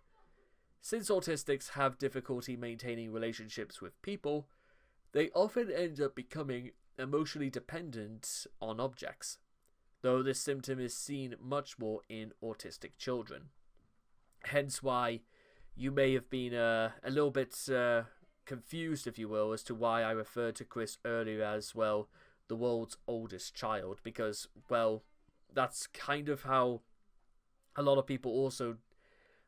Since autistics have difficulty maintaining relationships with people, they often end up becoming emotionally dependent on objects, though this symptom is seen much more in autistic children. Hence why you may have been a little bit confused, if you will, as to why I referred to Chris earlier as, well, the world's oldest child, because, well, that's kind of how a lot of people also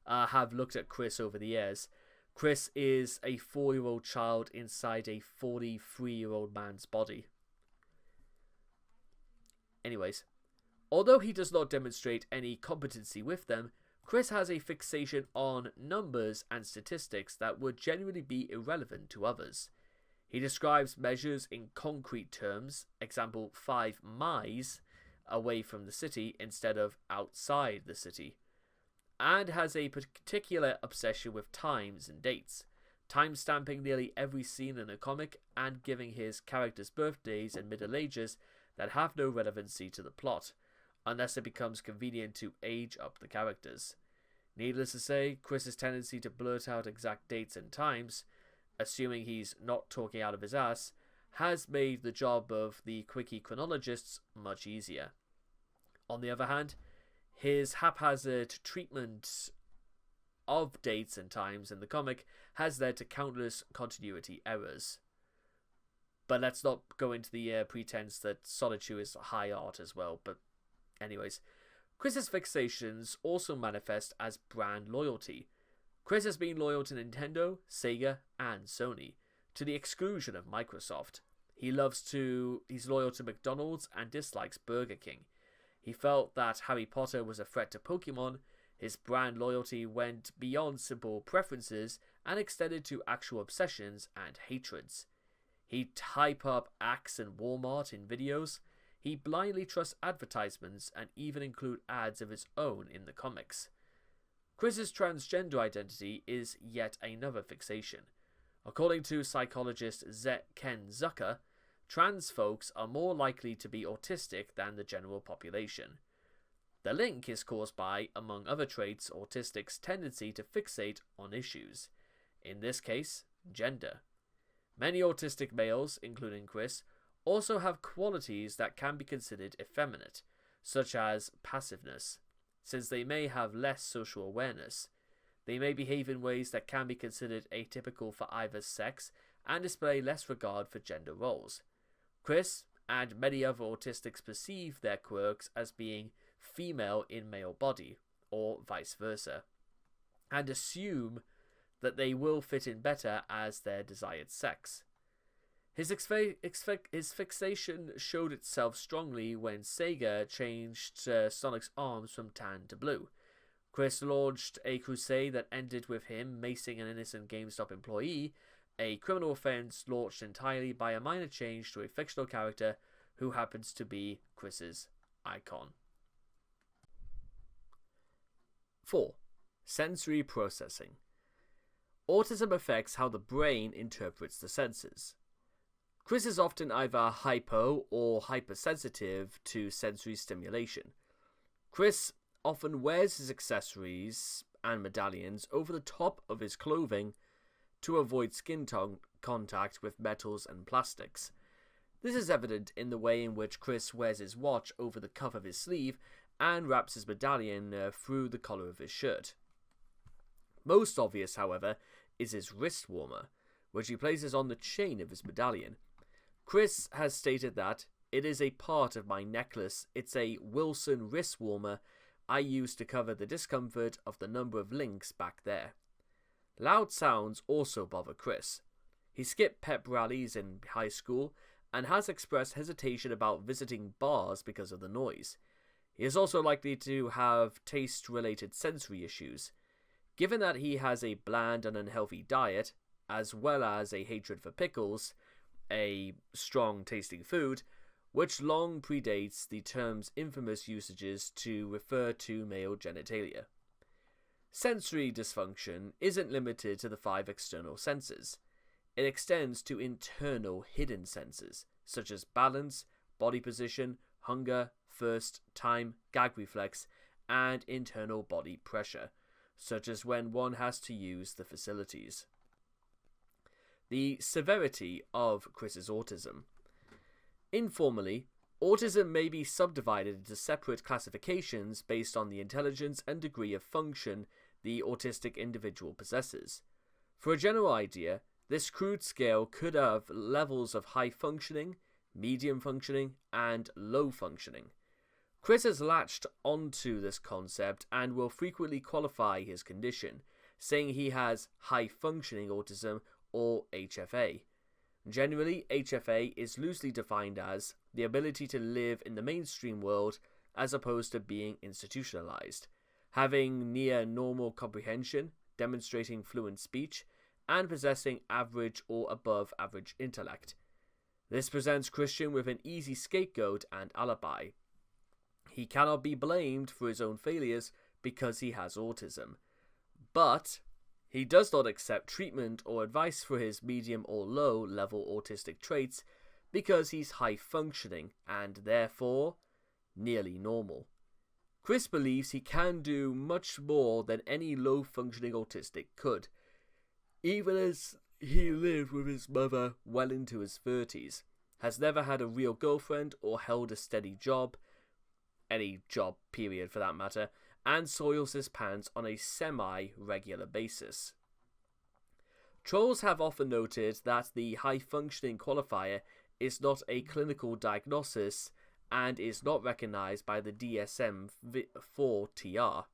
have looked at Chris over the years. Chris is a 4-year-old child inside a 43-year-old man's body. Anyways, although he does not demonstrate any competency with them, Chris has a fixation on numbers and statistics that would generally be irrelevant to others. He describes measures in concrete terms, example 5 miles away from the city instead of outside the city, and has a particular obsession with times and dates, time-stamping nearly every scene in a comic and giving his characters birthdays and middle ages that have no relevancy to the plot, unless it becomes convenient to age up the characters. Needless to say, Chris's tendency to blurt out exact dates and times, assuming he's not talking out of his ass, has made the job of the quickie chronologists much easier. On the other hand, his haphazard treatment of dates and times in the comic has led to countless continuity errors. But let's not go into the pretense that Sonichu is high art as well. But anyways, Chris's fixations also manifest as brand loyalty. Chris has been loyal to Nintendo, Sega, and Sony, to the exclusion of Microsoft. He's loyal to McDonald's and dislikes Burger King. He felt that Harry Potter was a threat to Pokemon. His brand loyalty went beyond simple preferences and extended to actual obsessions and hatreds. He'd type up Axe and Walmart in videos. He blindly trusts advertisements and even include ads of his own in the comics. Chris's transgender identity is yet another fixation. According to psychologist Ken Zucker, trans folks are more likely to be autistic than the general population. The link is caused by, among other traits, autistic's tendency to fixate on issues. In this case, gender. Many autistic males, including Chris, also have qualities that can be considered effeminate, such as passiveness, since they may have less social awareness. They may behave in ways that can be considered atypical for either sex and display less regard for gender roles. Chris and many other autistics perceive their quirks as being female in male body, or vice versa, and assume that they will fit in better as their desired sex. His fixation showed itself strongly when Sega changed Sonic's arms from tan to blue. Chris launched a crusade that ended with him macing an innocent GameStop employee, a criminal offense launched entirely by a minor change to a fictional character who happens to be Chris's icon. 4. Sensory processing. Autism affects how the brain interprets the senses. Chris is often either hypo or hypersensitive to sensory stimulation. Chris often wears his accessories and medallions over the top of his clothing to avoid skin contact with metals and plastics. This is evident in the way in which Chris wears his watch over the cuff of his sleeve and wraps his medallion through the collar of his shirt. Most obvious, however, is his wrist warmer, which he places on the chain of his medallion. Chris has stated that, "It is a part of my necklace. It's a Wilson wrist warmer I use to cover the discomfort of the number of links back there." Loud sounds also bother Chris. He skipped pep rallies in high school and has expressed hesitation about visiting bars because of the noise. He is also likely to have taste-related sensory issues. Given that he has a bland and unhealthy diet, as well as a hatred for pickles, a strong-tasting food, which long predates the term's infamous usages to refer to male genitalia. Sensory dysfunction isn't limited to the 5 external senses. It extends to internal hidden senses, such as balance, body position, hunger, thirst, time, gag reflex, and internal body pressure, such as when one has to use the facilities. The severity of Chris's autism. Informally, autism may be subdivided into separate classifications based on the intelligence and degree of function the autistic individual possesses. For a general idea, this crude scale could have levels of high functioning, medium functioning, and low functioning. Chris has latched onto this concept and will frequently qualify his condition, saying he has high functioning autism or HFA. Generally, HFA is loosely defined as the ability to live in the mainstream world as opposed to being institutionalized, having near normal comprehension, demonstrating fluent speech, and possessing average or above average intellect. This presents Christian with an easy scapegoat and alibi. He cannot be blamed for his own failures because he has autism. But he does not accept treatment or advice for his medium or low level autistic traits because he's high functioning and therefore nearly normal. Chris believes he can do much more than any low functioning autistic could, even as he lived with his mother well into his 30s, has never had a real girlfriend or held a steady job, any job period for that matter, and soils his pants on a semi-regular basis. Trolls have often noted that the high-functioning qualifier is not a clinical diagnosis and is not recognized by the DSM-4 TR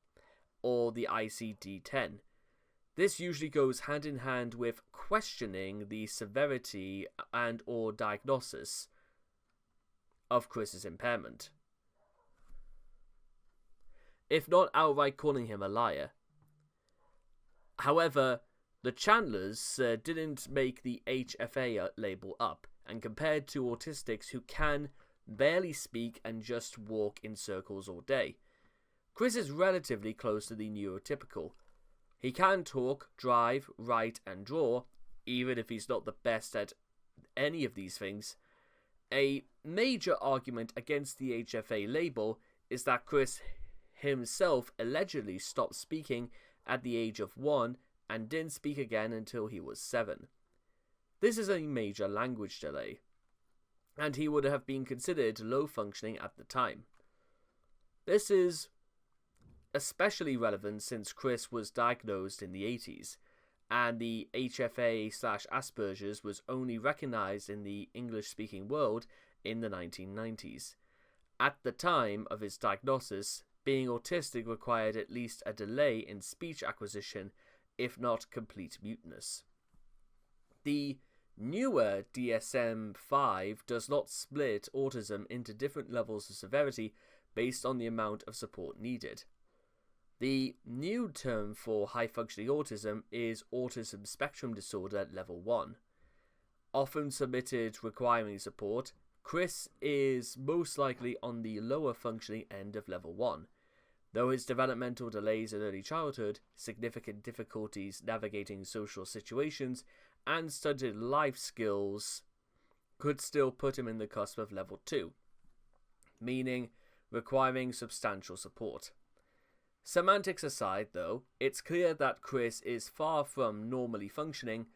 or the ICD-10. This usually goes hand in hand with questioning the severity and or diagnosis of Chris's impairment, if not outright calling him a liar. However, the Chandlers didn't make the HFA label up, and compared to autistics who can barely speak and just walk in circles all day, Chris is relatively close to the neurotypical. He can talk, drive, write, and draw, even if he's not the best at any of these things. A major argument against the HFA label is that Chris himself allegedly stopped speaking at the age of 1 and didn't speak again until he was 7. This is a major language delay, and he would have been considered low functioning at the time. This is especially relevant since Chris was diagnosed in the 80s, and the HFA/Asperger's was only recognized in the English-speaking world in the 1990s. At the time of his diagnosis, being autistic required at least a delay in speech acquisition, if not complete muteness. The newer DSM-5 does not split autism into different levels of severity based on the amount of support needed. The new term for high-functioning autism is Autism Spectrum Disorder Level 1. Often submitted requiring support, Chris is most likely on the lower functioning end of Level 1. Though his developmental delays in early childhood, significant difficulties navigating social situations, and stunted life skills could still put him in the cusp of Level 2, meaning requiring substantial support. Semantics aside, though, it's clear that Chris is far from normally functioning,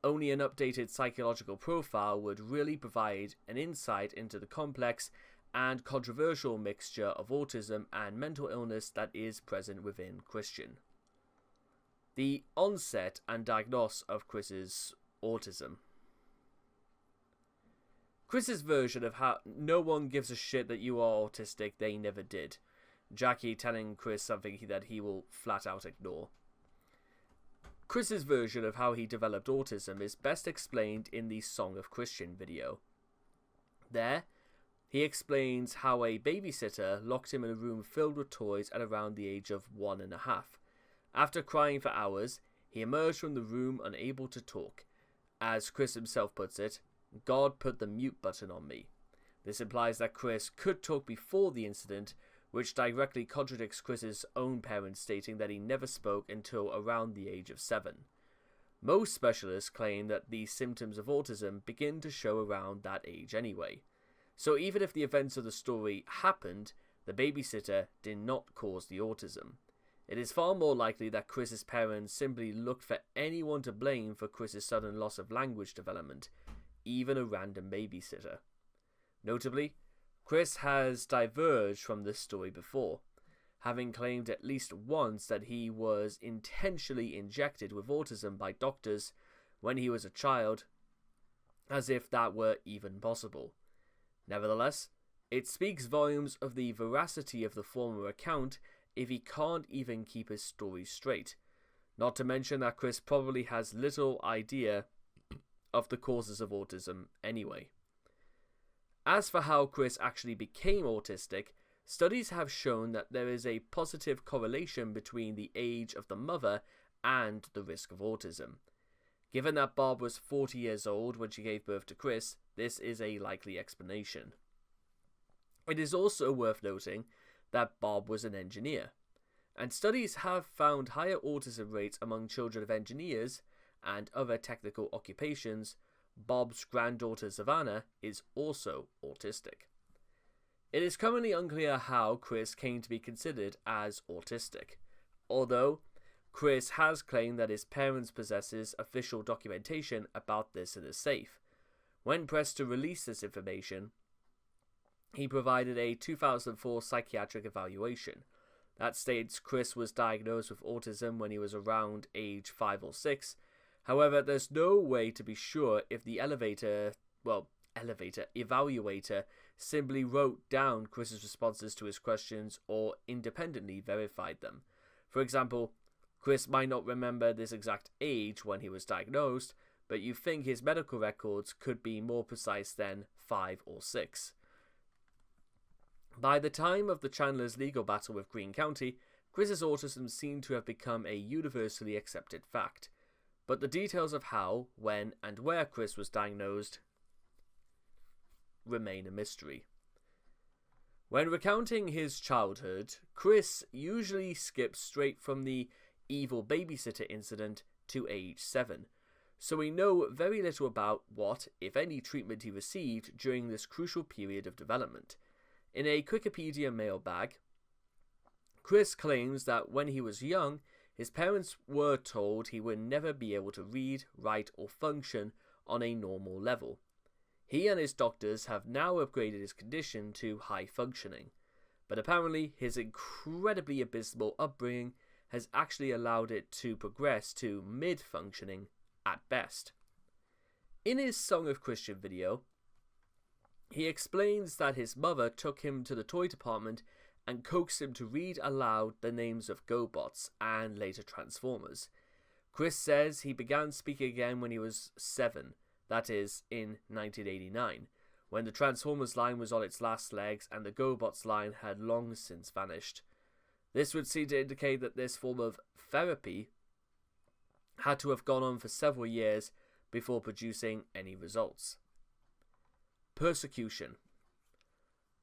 Only an updated psychological profile would really provide an insight into the complex and controversial mixture of autism and mental illness that is present within Christian. The onset and diagnosis of Chris's autism. Chris's version of how no one gives a shit that you are autistic, they never did. Jackie telling Chris something that he will flat out ignore. Chris's version of how he developed autism is best explained in the Song of Christian video. There, he explains how a babysitter locked him in a room filled with toys at around the age of 1.5. After crying for hours, he emerged from the room unable to talk. As Chris himself puts it, God put the mute button on me. This implies that Chris could talk before the incident, which directly contradicts Chris's own parents stating that he never spoke until around the age of 7. Most specialists claim that the symptoms of autism begin to show around that age anyway. So even if the events of the story happened, the babysitter did not cause the autism. It is far more likely that Chris's parents simply looked for anyone to blame for Chris's sudden loss of language development, even a random babysitter. Notably, Chris has diverged from this story before, having claimed at least once that he was intentionally injected with autism by doctors when he was a child, as if that were even possible. Nevertheless, it speaks volumes of the veracity of the former account if he can't even keep his story straight, not to mention that Chris probably has little idea of the causes of autism anyway. As for how Chris actually became autistic, studies have shown that there is a positive correlation between the age of the mother and the risk of autism. Given that Bob was 40 years old when she gave birth to Chris, this is a likely explanation. It is also worth noting that Bob was an engineer, and studies have found higher autism rates among children of engineers and other technical occupations. Bob's granddaughter Savannah is also autistic. It is currently unclear how Chris came to be considered as autistic, although Chris has claimed that his parents possesses official documentation about this in a safe. When pressed to release this information, he provided a 2004 psychiatric evaluation that states Chris was diagnosed with autism when he was around age 5 or 6. However, there's no way to be sure if the evaluator simply wrote down Chris's responses to his questions or independently verified them. For example, Chris might not remember this exact age when he was diagnosed, but you think his medical records could be more precise than 5 or 6. By the time of the Chandler's legal battle with Greene County, Chris's autism seemed to have become a universally accepted fact. But the details of how, when, and where Chris was diagnosed remain a mystery. When recounting his childhood, Chris usually skips straight from the evil babysitter incident to age 7, so we know very little about what, if any, treatment he received during this crucial period of development. In a Wikipedia mailbag, Chris claims that when he was young, his parents were told he would never be able to read, write, or function on a normal level. He and his doctors have now upgraded his condition to high functioning, but apparently his incredibly abysmal upbringing has actually allowed it to progress to mid-functioning at best. In his Song of Christian video, he explains that his mother took him to the toy department and coaxed him to read aloud the names of GoBots and later Transformers. Chris says he began speaking again when he was 7, that is, in 1989, when the Transformers line was on its last legs and the GoBots line had long since vanished. This would seem to indicate that this form of therapy had to have gone on for several years before producing any results. Persecution.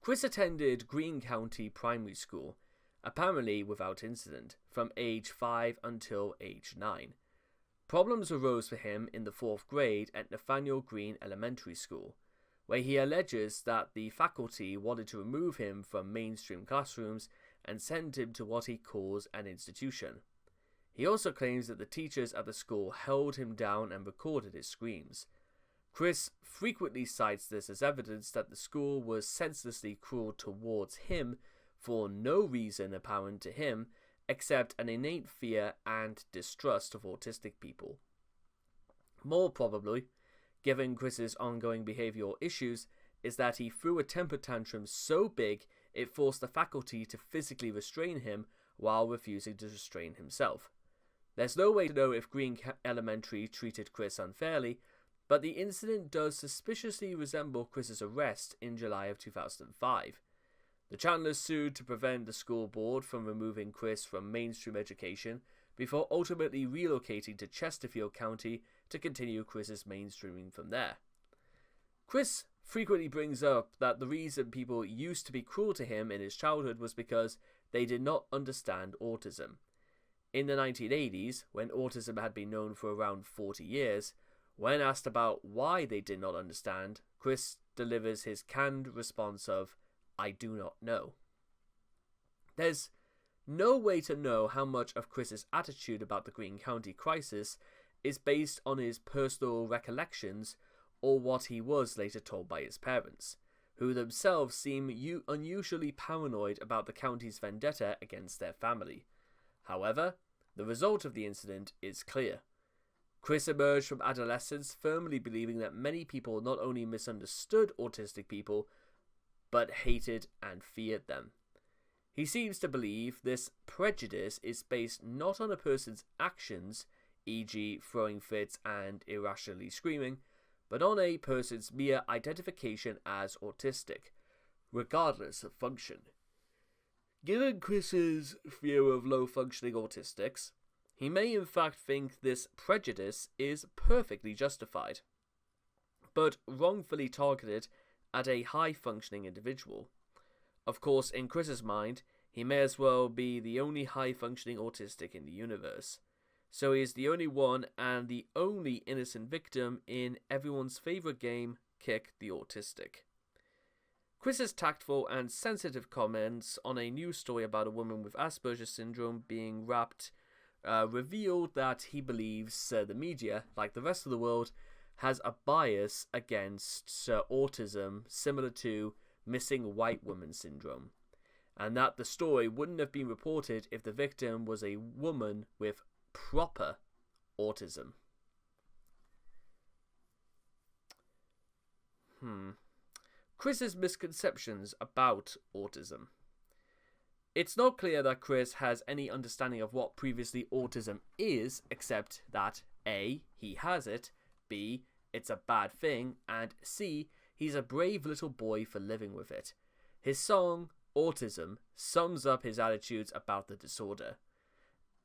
Chris attended Greene County Primary School, apparently without incident, from age 5 until age 9. Problems arose for him in the 4th grade at Nathaniel Green Elementary School, where he alleges that the faculty wanted to remove him from mainstream classrooms and send him to what he calls an institution. He also claims that the teachers at the school held him down and recorded his screams. Chris frequently cites this as evidence that the school was senselessly cruel towards him for no reason apparent to him except an innate fear and distrust of autistic people. More probably, given Chris's ongoing behavioral issues, is that he threw a temper tantrum so big it forced the faculty to physically restrain him while refusing to restrain himself. There's no way to know if Green Elementary treated Chris unfairly, but the incident does suspiciously resemble Chris's arrest in July of 2005. The Chandlers sued to prevent the school board from removing Chris from mainstream education before ultimately relocating to Chesterfield County to continue Chris's mainstreaming from there. Chris frequently brings up that the reason people used to be cruel to him in his childhood was because they did not understand autism. In the 1980s, when autism had been known for around 40 years, when asked about why they did not understand, Chris delivers his canned response of, "I do not know." There's no way to know how much of Chris's attitude about the Greene County crisis is based on his personal recollections or what he was later told by his parents, who themselves seem unusually paranoid about the county's vendetta against their family. However, the result of the incident is clear. Chris emerged from adolescence firmly believing that many people not only misunderstood autistic people, but hated and feared them. He seems to believe this prejudice is based not on a person's actions, e.g. throwing fits and irrationally screaming, but on a person's mere identification as autistic, regardless of function. Given Chris's fear of low-functioning autistics, he may in fact think this prejudice is perfectly justified, but wrongfully targeted at a high-functioning individual. Of course, in Chris's mind, he may as well be the only high-functioning autistic in the universe, so he is the only one and the only innocent victim in everyone's favourite game, Kick the Autistic. Chris's tactful and sensitive comments on a news story about a woman with Asperger syndrome being raped revealed that he believes the media, like the rest of the world, has a bias against autism similar to missing white woman syndrome, and that the story wouldn't have been reported if the victim was a woman with proper autism. Chris's misconceptions about autism. It's not clear that Chris has any understanding of what previously autism is, except that A, he has it, B, it's a bad thing, and C, he's a brave little boy for living with it. His song, Autism, sums up his attitudes about the disorder.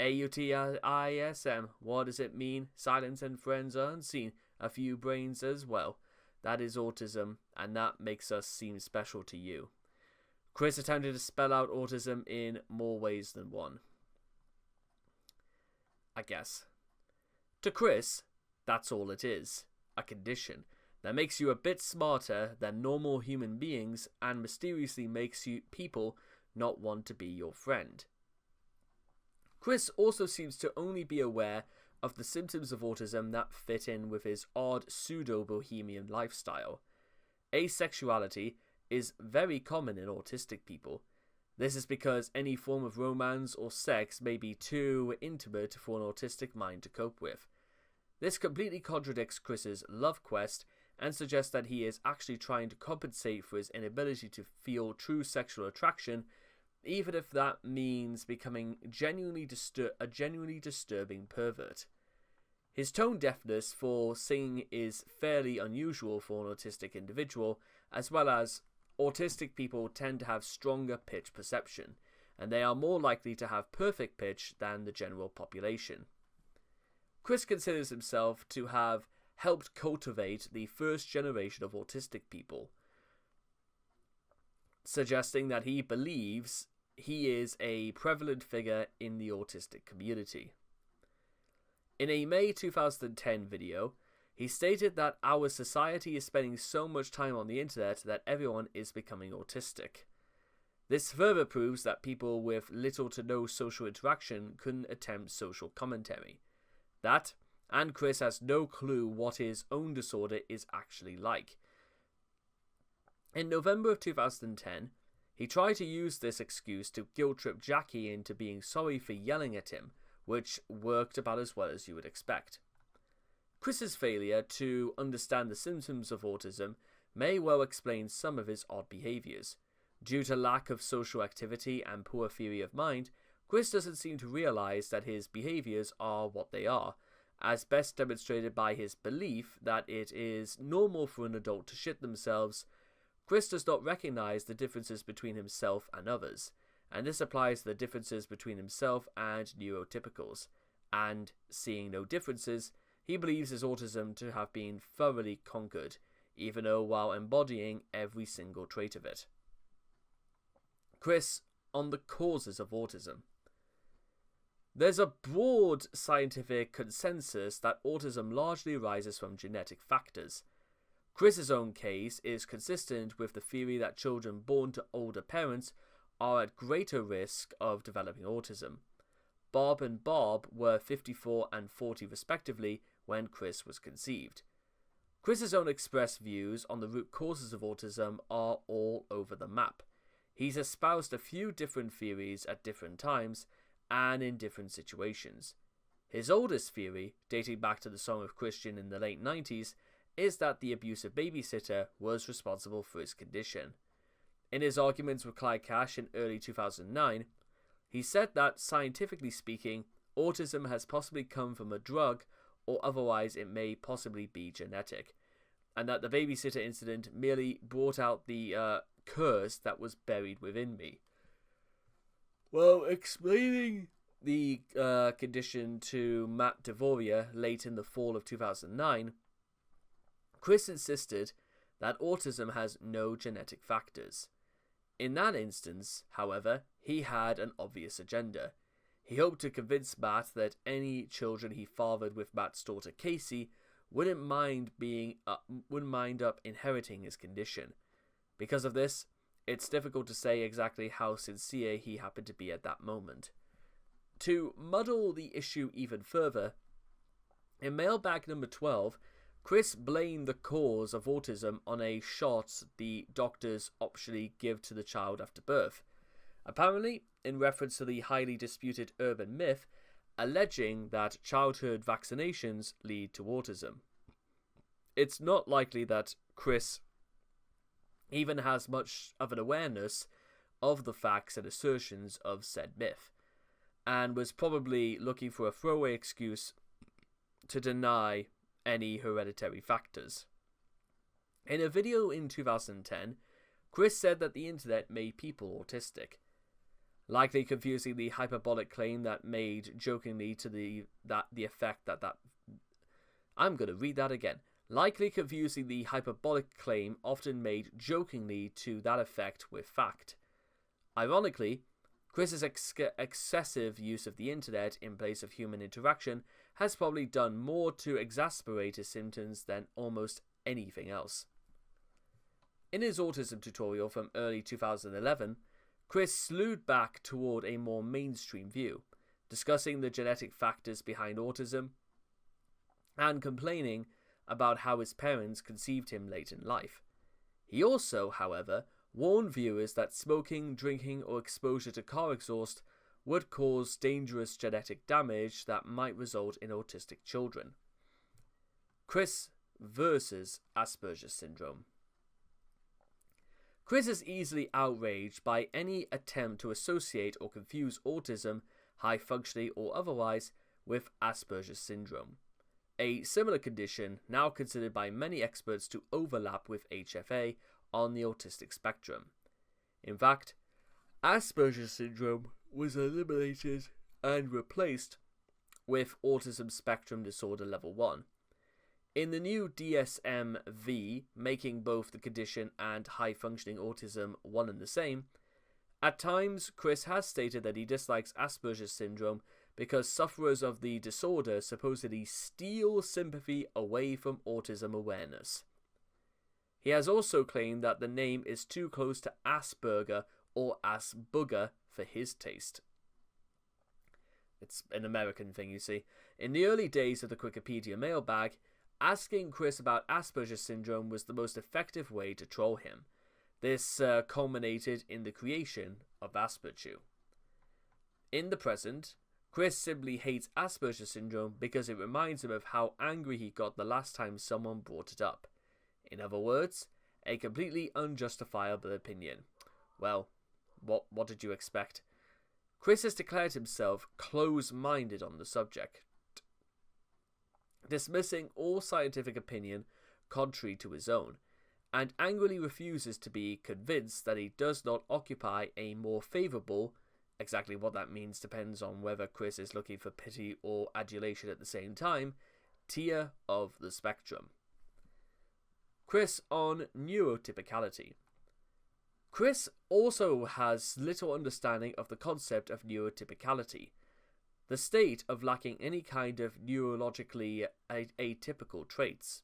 AUTISM, what does it mean? Silence and friends unseen, a few brains as well. That is autism, and that makes us seem special to you. Chris attempted to spell out autism in more ways than one, I guess. To Chris, that's all it is. A condition that makes you a bit smarter than normal human beings and mysteriously makes people not want to be your friend. Chris also seems to only be aware of the symptoms of autism that fit in with his odd pseudo-bohemian lifestyle. Asexuality is very common in autistic people. This is because any form of romance or sex may be too intimate for an autistic mind to cope with. This completely contradicts Chris's love quest and suggests that he is actually trying to compensate for his inability to feel true sexual attraction, even if that means becoming a genuinely disturbing pervert. His tone deafness for singing is fairly unusual for an autistic individual, as well as autistic people tend to have stronger pitch perception, and they are more likely to have perfect pitch than the general population. Chris considers himself to have helped cultivate the first generation of autistic people, suggesting that he believes he is a prevalent figure in the autistic community. In a May 2010 video, he stated that our society is spending so much time on the internet that everyone is becoming autistic. This further proves that people with little to no social interaction couldn't attempt social commentary. That, and Chris has no clue what his own disorder is actually like. In November of 2010, he tried to use this excuse to guilt-trip Jackie into being sorry for yelling at him, which worked about as well as you would expect. Chris's failure to understand the symptoms of autism may well explain some of his odd behaviours. Due to lack of social activity and poor theory of mind, Chris doesn't seem to realise that his behaviours are what they are, as best demonstrated by his belief that it is normal for an adult to shit themselves. Chris does not recognise the differences between himself and others, and this applies to the differences between himself and neurotypicals, and, seeing no differences, he believes his autism to have been thoroughly conquered, even though while embodying every single trait of it. Chris on the causes of autism. There's a broad scientific consensus that autism largely arises from genetic factors. Chris's own case is consistent with the theory that children born to older parents are at greater risk of developing autism. Bob and Bob were 54 and 40 respectively when Chris was conceived. Chris's own expressed views on the root causes of autism are all over the map. He's espoused a few different theories at different times and in different situations. His oldest theory, dating back to the Song of Christian in the late 90s, is that the abusive babysitter was responsible for his condition. In his arguments with Clyde Cash in early 2009, he said that, scientifically speaking, autism has possibly come from a drug, or otherwise it may possibly be genetic, and that the babysitter incident merely brought out the curse that was buried within me. Well, explaining the condition to Matt Devoria late in the fall of 2009, Chris insisted that autism has no genetic factors. In that instance, however, he had an obvious agenda. He hoped to convince Matt that any children he fathered with Matt's daughter Casey wouldn't mind up inheriting his condition. Because of this, it's difficult to say exactly how sincere he happened to be at that moment. To muddle the issue even further, in mailbag number 12, Chris blamed the cause of autism on a shot the doctors optionally give to the child after birth, apparently in reference to the highly disputed urban myth alleging that childhood vaccinations lead to autism. It's not likely that Chris even has much of an awareness of the facts and assertions of said myth, and was probably looking for a throwaway excuse to deny any hereditary factors. In a video in 2010, Chris said that the internet made people autistic, likely confusing the hyperbolic claim that made jokingly to the effect that I'm going to read that again. Likely confusing the hyperbolic claim often made jokingly to that effect with fact. Ironically, Chris's excessive use of the internet in place of human interaction has probably done more to exacerbate his symptoms than almost anything else. In his autism tutorial from early 2011, Chris slewed back toward a more mainstream view, discussing the genetic factors behind autism and complaining about how his parents conceived him late in life. He also, however, warned viewers that smoking, drinking, or exposure to car exhaust would cause dangerous genetic damage that might result in autistic children. Chris versus Asperger syndrome. Chris is easily outraged by any attempt to associate or confuse autism, high functioning or otherwise, with Asperger syndrome, a similar condition now considered by many experts to overlap with HFA on the autistic spectrum. In fact, Asperger syndrome was eliminated and replaced with Autism Spectrum Disorder Level 1. In the new DSM-V, making both the condition and high-functioning autism one and the same, at times Chris has stated that he dislikes Asperger syndrome because sufferers of the disorder supposedly steal sympathy away from autism awareness. He has also claimed that the name is too close to Asperger or Asperger for his taste. It's an American thing, you see. In the early days of the Wikipedia mailbag, asking Chris about Asperger syndrome was the most effective way to troll him. This culminated in the creation of Asperchew. In the present, Chris simply hates Asperger syndrome because it reminds him of how angry he got the last time someone brought it up. In other words, a completely unjustifiable opinion. Well, what did you expect? Chris has declared himself close-minded on the subject, dismissing all scientific opinion contrary to his own, and angrily refuses to be convinced that he does not occupy a more favourable, exactly what that means depends on whether Chris is looking for pity or adulation at the same time, tier of the spectrum. Chris on neurotypicality. Chris also has little understanding of the concept of neurotypicality, the state of lacking any kind of neurologically atypical traits.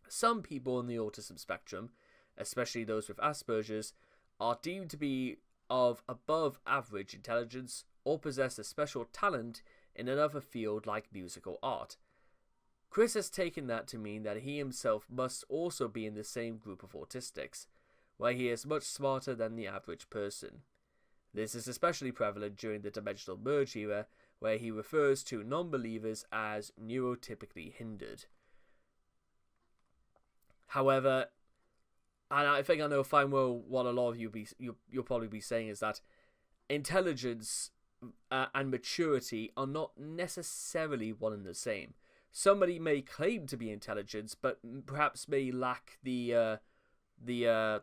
Some people on the autism spectrum, especially those with Asperger's, are deemed to be of above average intelligence or possess a special talent in another field like musical art. Chris has taken that to mean that he himself must also be in the same group of autistics, where he is much smarter than the average person. This is especially prevalent during the dimensional merge era, where he refers to non-believers as neurotypically hindered. However, and I think I know fine well what a lot of you'll probably be saying is that intelligence and maturity are not necessarily one and the same. Somebody may claim to be intelligent, but perhaps may lack the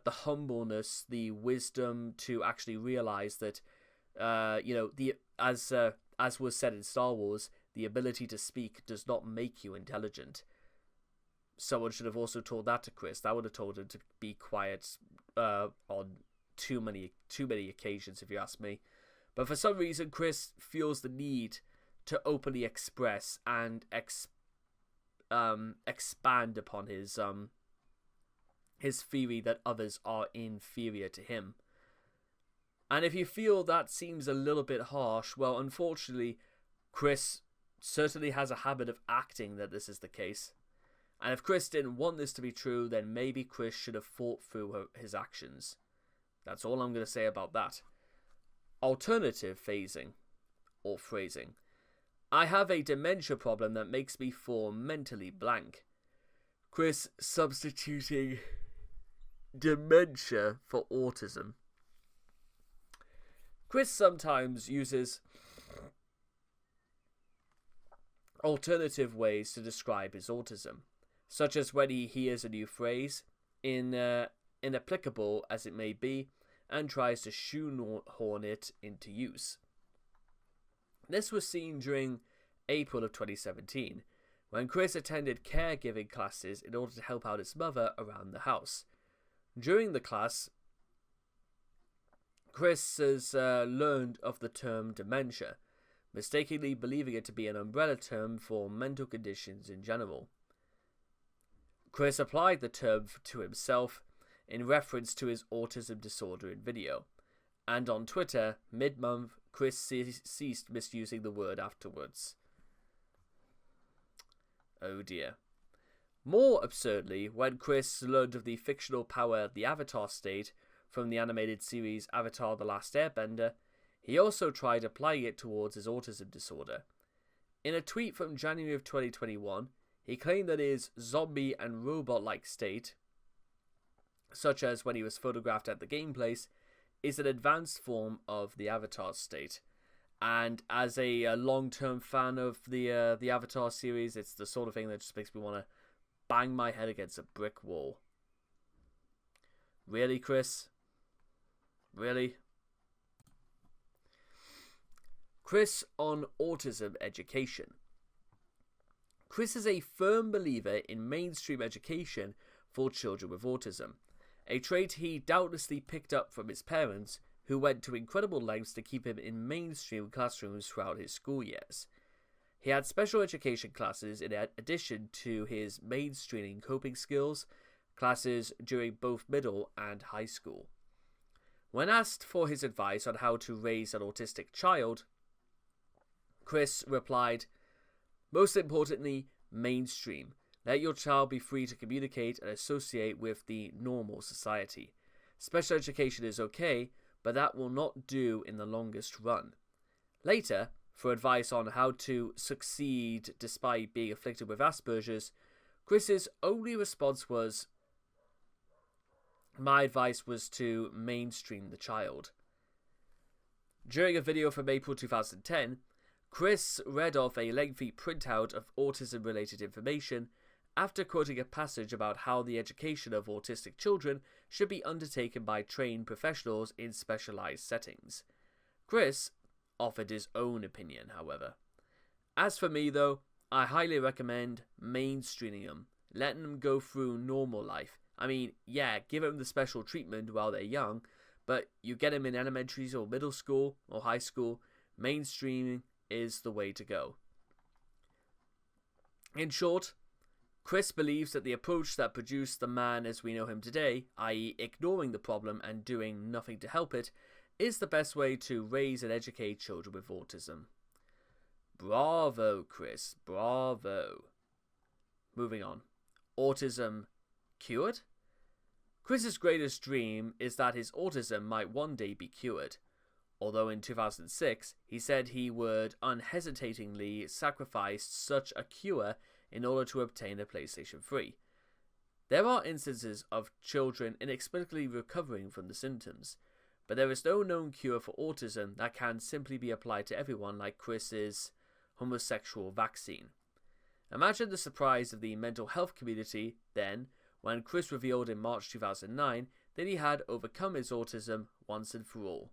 humbleness, the wisdom to actually realize that, as was said in Star Wars, the ability to speak does not make you intelligent. Someone should have also told that to Chris. That would have told him to be quiet on too many occasions, if you ask me. But for some reason, Chris feels the need to openly express and expand upon his theory that others are inferior to him. And if you feel that seems a little bit harsh, well, unfortunately, Chris certainly has a habit of acting that this is the case. And if Chris didn't want this to be true, then maybe Chris should have thought through his actions. That's all I'm going to say about that. Alternative phasing, or phrasing. I have a dementia problem that makes me fall mentally blank. Chris substituting dementia for autism. Chris sometimes uses alternative ways to describe his autism, such as when he hears a new phrase, inapplicable as it may be, and tries to shoehorn it into use. This was seen during April of 2017, when Chris attended caregiving classes in order to help out his mother around the house. During the class, Chris has learned of the term dementia, mistakenly believing it to be an umbrella term for mental conditions in general. Chris applied the term to himself in reference to his autism disorder in video, and on Twitter, mid-month, Chris ceased misusing the word afterwards. Oh dear. More absurdly, when Chris learned of the fictional power the Avatar state from the animated series Avatar: The Last Airbender, he also tried applying it towards his autism disorder. In a tweet from January of 2021, he claimed that his zombie and robot-like state, such as when he was photographed at the game place, is an advanced form of the Avatar state. And as a long-term fan of the Avatar series, it's the sort of thing that just makes me want to bang my head against a brick wall. Really, Chris? Really? Chris on autism education. Chris is a firm believer in mainstream education for children with autism, a trait he doubtlessly picked up from his parents, who went to incredible lengths to keep him in mainstream classrooms throughout his school years. He had special education classes in addition to his mainstreaming coping skills classes during both middle and high school. When asked for his advice on how to raise an autistic child, Chris replied, "Most importantly, mainstream. Let your child be free to communicate and associate with the normal society. Special education is okay, but that will not do in the longest run." Later, for advice on how to succeed despite being afflicted with Asperger's, Chris's only response was, "My advice was to mainstream the child." During a video from April 2010, Chris read off a lengthy printout of autism-related information after quoting a passage about how the education of autistic children should be undertaken by trained professionals in specialized settings. Chris offered his own opinion, however. "As for me, though, I highly recommend mainstreaming them, letting them go through normal life. I mean, yeah, give them the special treatment while they're young, but you get them in elementary or middle school or high school, mainstreaming is the way to go." In short, Chris believes that the approach that produced the man as we know him today, i.e. ignoring the problem and doing nothing to help it, is the best way to raise and educate children with autism. Bravo, Chris, bravo. Moving on. Autism cured? Chris's greatest dream is that his autism might one day be cured. Although in 2006, he said he would unhesitatingly sacrifice such a cure in order to obtain a PlayStation 3. There are instances of children inexplicably recovering from the symptoms, but there is no known cure for autism that can simply be applied to everyone like Chris's homosexual vaccine. Imagine the surprise of the mental health community, then, when Chris revealed in March 2009 that he had overcome his autism once and for all.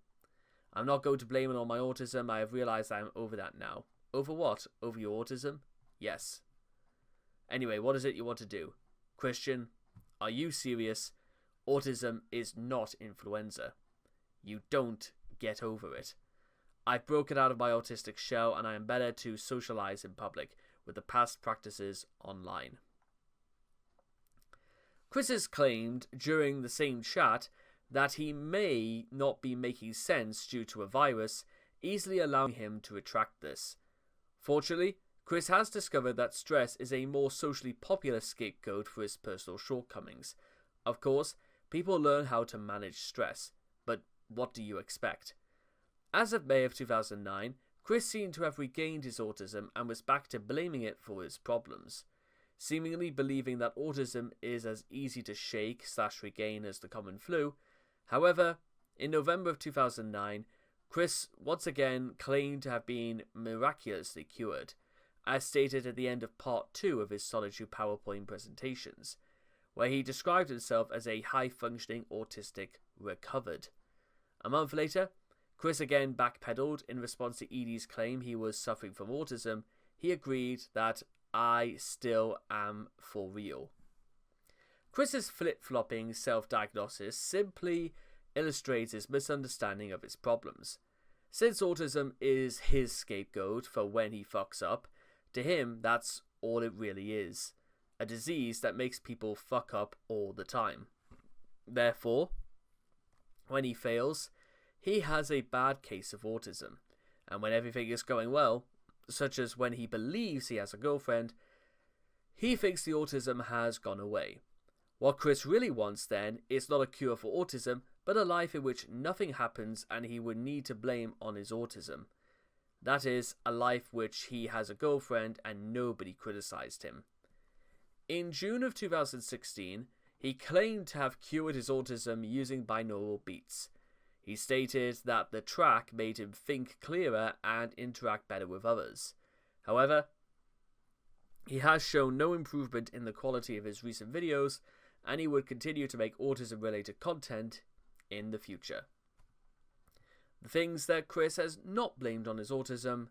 "I'm not going to blame it on my autism, I have realized I am over that now." Over what? Over your autism? Yes. Anyway, what is it you want to do? Christian, are you serious? Autism is not influenza. You don't get over it. I've broken out of my autistic shell and I am better to socialize in public with the past practices online. Chris has claimed during the same chat that he may not be making sense due to a virus, easily allowing him to retract this. Fortunately, Chris has discovered that stress is a more socially popular scapegoat for his personal shortcomings. Of course, people learn how to manage stress, but what do you expect? As of May of 2009, Chris seemed to have regained his autism and was back to blaming it for his problems, seemingly believing that autism is as easy to shake/regain as the common flu. However, in November of 2009, Chris once again claimed to have been miraculously cured, as stated at the end of part 2 of his Solitude PowerPoint presentations, where he described himself as a high-functioning autistic recovered. A month later, Chris again backpedaled in response to Edie's claim he was suffering from autism. He agreed that "I still am for real." Chris's flip-flopping self-diagnosis simply illustrates his misunderstanding of his problems. Since autism is his scapegoat for when he fucks up, to him that's all it really is. A disease that makes people fuck up all the time. Therefore, when he fails, he has a bad case of autism, and when everything is going well, such as when he believes he has a girlfriend, he thinks the autism has gone away. What Chris really wants then is not a cure for autism, but a life in which nothing happens and he would need to blame on his autism. That is, a life which he has a girlfriend and nobody criticized him. In June of 2016, he claimed to have cured his autism using binaural beats. He stated that the track made him think clearer and interact better with others. However, he has shown no improvement in the quality of his recent videos, and he would continue to make autism-related content in the future. The things that Chris has not blamed on his autism.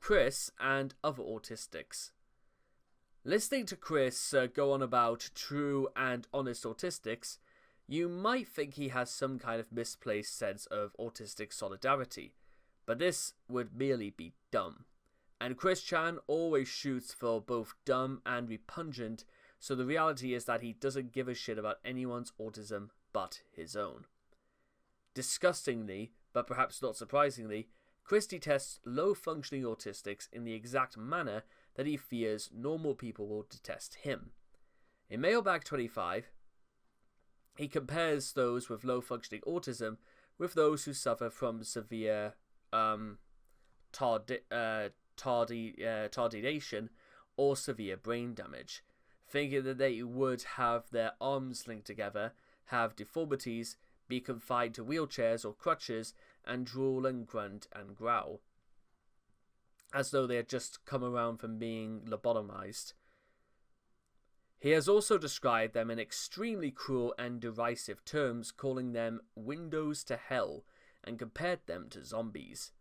Chris and other autistics. Listening to Chris go on about true and honest autistics, you might think he has some kind of misplaced sense of autistic solidarity, but this would merely be dumb. And Chris Chan always shoots for both dumb and repugnant, so the reality is that he doesn't give a shit about anyone's autism but his own. Disgustingly, but perhaps not surprisingly, Chris detests low-functioning autistics in the exact manner that he fears normal people will detest him. In Mailbag 25, he compares those with low-functioning autism with those who suffer from severe tardination or severe brain damage, thinking that they would have their arms linked together, have deformities, be confined to wheelchairs or crutches, and drool and grunt and growl, as though they had just come around from being lobotomized. He has also described them in extremely cruel and derisive terms, calling them windows to hell, and compared them to zombies.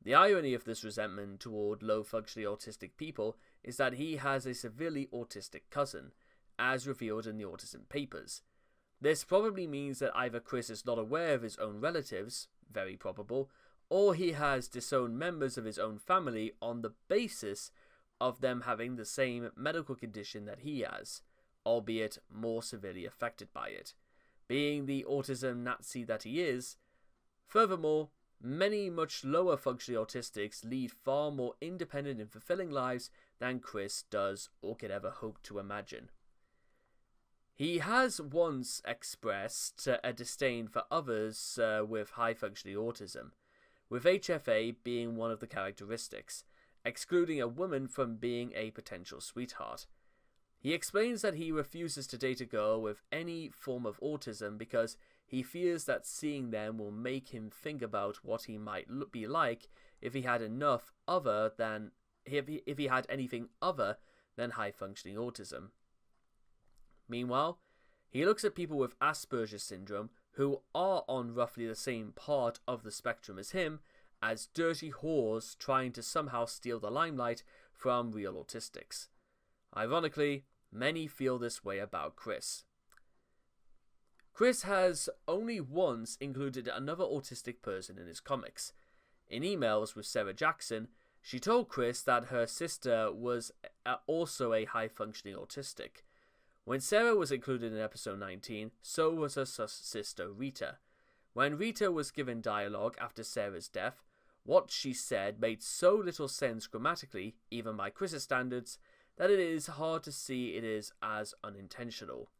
The irony of this resentment toward low-functioning autistic people is that he has a severely autistic cousin, as revealed in the Autism Papers. This probably means that either Chris is not aware of his own relatives, very probable, or he has disowned members of his own family on the basis of them having the same medical condition that he has, albeit more severely affected by it, being the autism Nazi that he is. Furthermore, many much lower functioning autistics lead far more independent and fulfilling lives than Chris does or could ever hope to imagine. He has once expressed a disdain for others with high-functioning autism, with HFA being one of the characteristics, excluding a woman from being a potential sweetheart. He explains that he refuses to date a girl with any form of autism because he fears that seeing them will make him think about what he might be like if he had anything other than high-functioning autism. Meanwhile, he looks at people with Asperger syndrome who are on roughly the same part of the spectrum as him as dirty whores trying to somehow steal the limelight from real autistics. Ironically, many feel this way about Chris. Chris has only once included another autistic person in his comics. In emails with Sarah Jackson, she told Chris that her sister was also a high-functioning autistic. When Sarah was included in episode 19, so was her sister Rita. When Rita was given dialogue after Sarah's death, what she said made so little sense grammatically, even by Chris's standards, that it is hard to see it is as unintentional.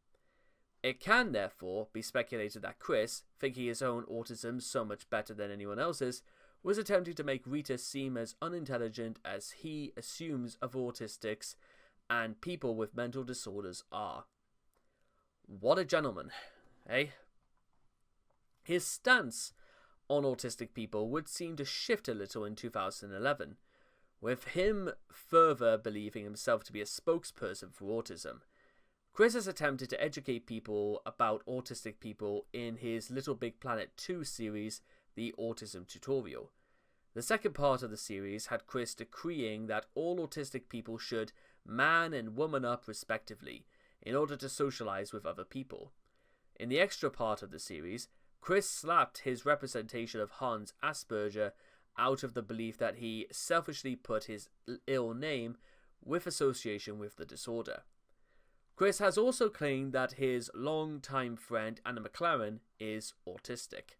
It can, therefore, be speculated that Chris, thinking his own autism so much better than anyone else's, was attempting to make Rita seem as unintelligent as he assumes of autistics and people with mental disorders are. What a gentleman, eh? His stance on autistic people would seem to shift a little in 2011, with him further believing himself to be a spokesperson for autism. Chris has attempted to educate people about autistic people in his Little Big Planet 2 series, The Autism Tutorial. The second part of the series had Chris decreeing that all autistic people should man and woman up respectively in order to socialize with other people. In the extra part of the series, Chris slapped his representation of Hans Asperger out of the belief that he selfishly put his ill name with association with the disorder. Chris has also claimed that his long-time friend Anna McLaren is autistic.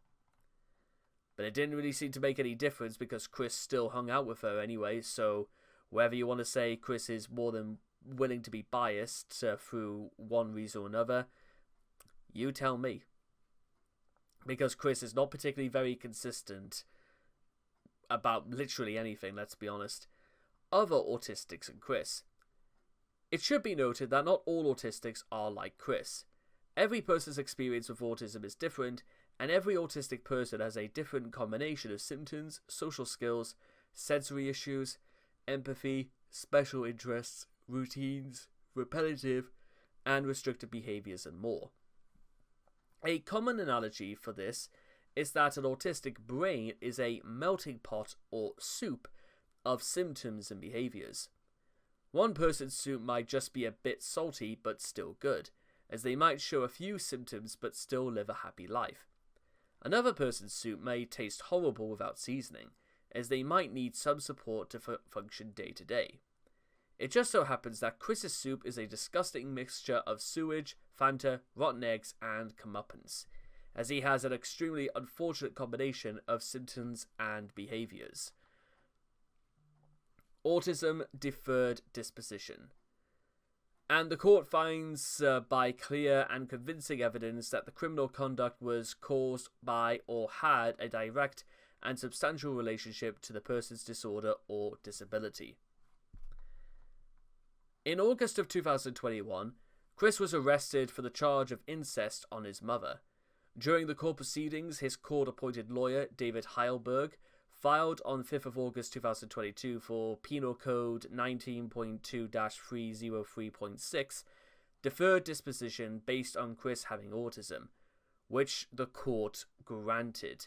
But it didn't really seem to make any difference because Chris still hung out with her anyway, so whether you want to say Chris is more than willing to be biased through one reason or another, you tell me. Because Chris is not particularly very consistent about literally anything, let's be honest. Other autistics and Chris. It should be noted that not all autistics are like Chris. Every person's experience with autism is different, and every autistic person has a different combination of symptoms, social skills, sensory issues, empathy, special interests, routines, repetitive, and restrictive behaviors, and more. A common analogy for this is that an autistic brain is a melting pot or soup of symptoms and behaviors. One person's soup might just be a bit salty but still good, as they might show a few symptoms but still live a happy life. Another person's soup may taste horrible without seasoning, as they might need some support to function day to day. It just so happens that Chris's soup is a disgusting mixture of sewage, Fanta, rotten eggs, and comeuppance, as he has an extremely unfortunate combination of symptoms and behaviours. Autism deferred disposition. And the court finds by clear and convincing evidence that the criminal conduct was caused by or had a direct and substantial relationship to the person's disorder or disability. In August of 2021, Chris was arrested for the charge of incest on his mother. During the court proceedings, his court-appointed lawyer, David Heilberg, filed on 5th of August 2022 for Penal Code 19.2-303.6, deferred disposition based on Chris having autism, which the court granted.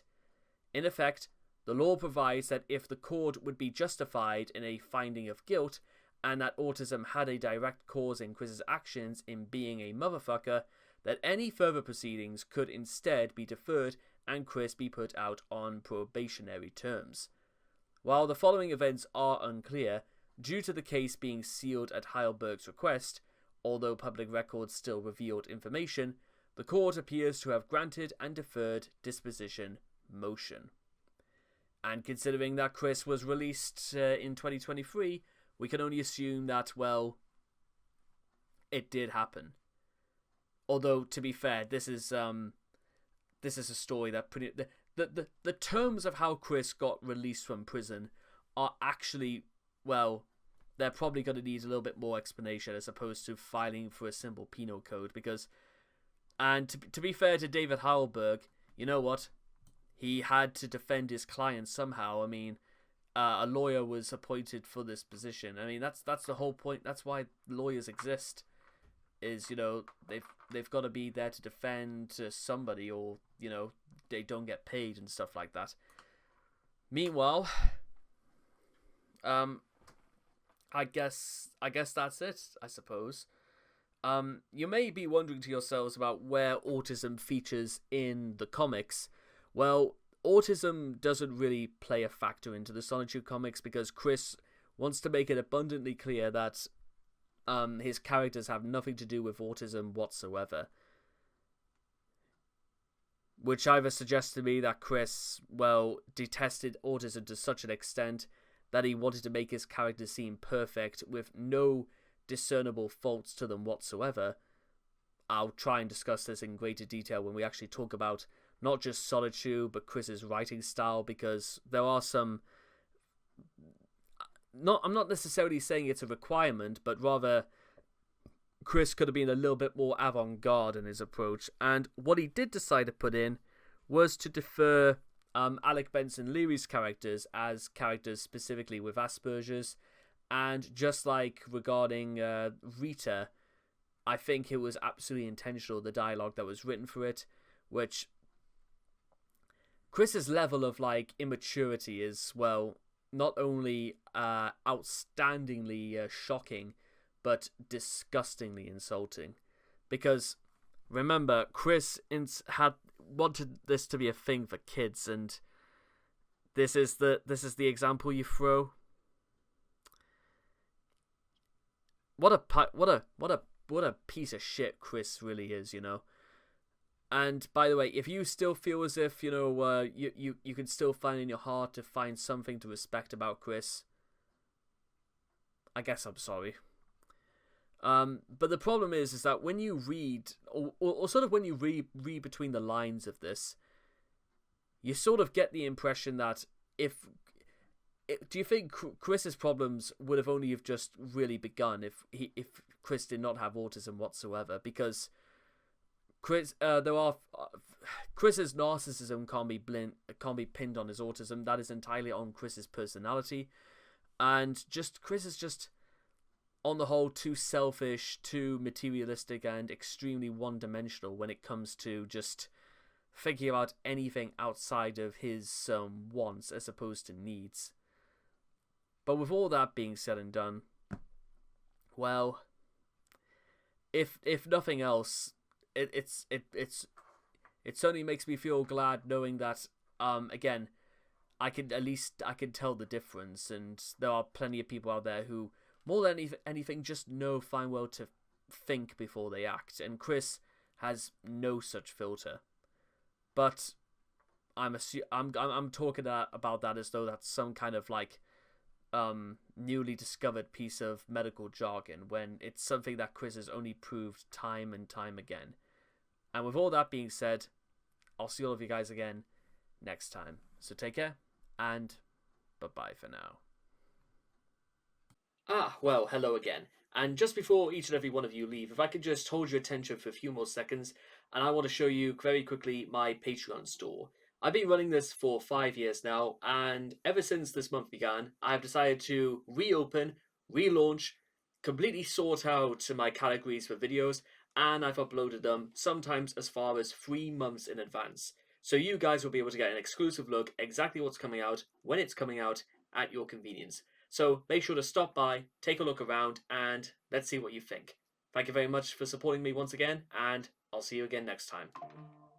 In effect, the law provides that if the court would be justified in a finding of guilt, and that autism had a direct cause in Chris's actions in being a motherfucker, that any further proceedings could instead be deferred and Chris be put out on probationary terms. While the following events are unclear, due to the case being sealed at Heilberg's request, although public records still revealed information, the court appears to have granted and deferred disposition motion. And considering that Chris was released in 2023, we can only assume that, well, it did happen. Although, to be fair, this is a story that the terms of how Chris got released from prison are actually, well, they're probably going to need a little bit more explanation as opposed to filing for a simple penal code. Because, and to be fair to David Heilberg, you know what? He had to defend his client somehow. I mean, a lawyer was appointed for this position. I mean, that's the whole point. That's why lawyers exist. Is, you know, they've got to be there to defend somebody, or, you know, they don't get paid and stuff like that. Meanwhile, I guess that's it, I suppose. You may be wondering to yourselves about where autism features in the comics. Well, autism doesn't really play a factor into the Solitude comics because Chris wants to make it abundantly clear that his characters have nothing to do with autism whatsoever. Which either suggests to me that Chris, well, detested autism to such an extent that he wanted to make his characters seem perfect with no discernible faults to them whatsoever. I'll try and discuss this in greater detail when we actually talk about not just Solitude, but Chris's writing style, because there are some... I'm not necessarily saying it's a requirement, but rather Chris could have been a little bit more avant-garde in his approach. And what he did decide to put in was to defer Alec Benson Leary's characters as characters specifically with Asperger's. And just like regarding Rita, I think it was absolutely intentional, the dialogue that was written for it, which Chris's level of like immaturity is, well, not only outstandingly shocking, but disgustingly insulting. Because remember, Chris had wanted this to be a thing for kids, and this is the example you throw. What a piece of shit Chris really is, you know. And by the way, if you still feel as if, you know, you can still find in your heart to find something to respect about Chris, I guess I'm sorry. But the problem is that when you read, or sort of when you read between the lines of this, you sort of get the impression that do you think Chris's problems would have only have just really begun if Chris did not have autism whatsoever? Because Chris's narcissism can't be pinned on his autism. That is entirely on Chris's personality, and Chris is just, on the whole, too selfish, too materialistic, and extremely one-dimensional when it comes to just thinking about anything outside of his wants as opposed to needs. But with all that being said and done, well, if nothing else, it certainly makes me feel glad knowing that again, I can tell the difference, and there are plenty of people out there who more than anything, just know fine well to think before they act. And Chris has no such filter. But I'm talking about that as though that's some kind of like newly discovered piece of medical jargon, when it's something that Chris has only proved time and time again. And with all that being said, I'll see all of you guys again next time. So take care, and bye-bye for now. Well, hello again. And just before each and every one of you leave, if I could just hold your attention for a few more seconds, and I want to show you very quickly my Patreon store. I've been running this for 5 years now, and ever since this month began, I've decided to reopen, relaunch, completely sort out my categories for videos, and I've uploaded them sometimes as far as 3 months in advance. So you guys will be able to get an exclusive look exactly what's coming out, when it's coming out, at your convenience. So make sure to stop by, take a look around, and let's see what you think. Thank you very much for supporting me once again, and I'll see you again next time.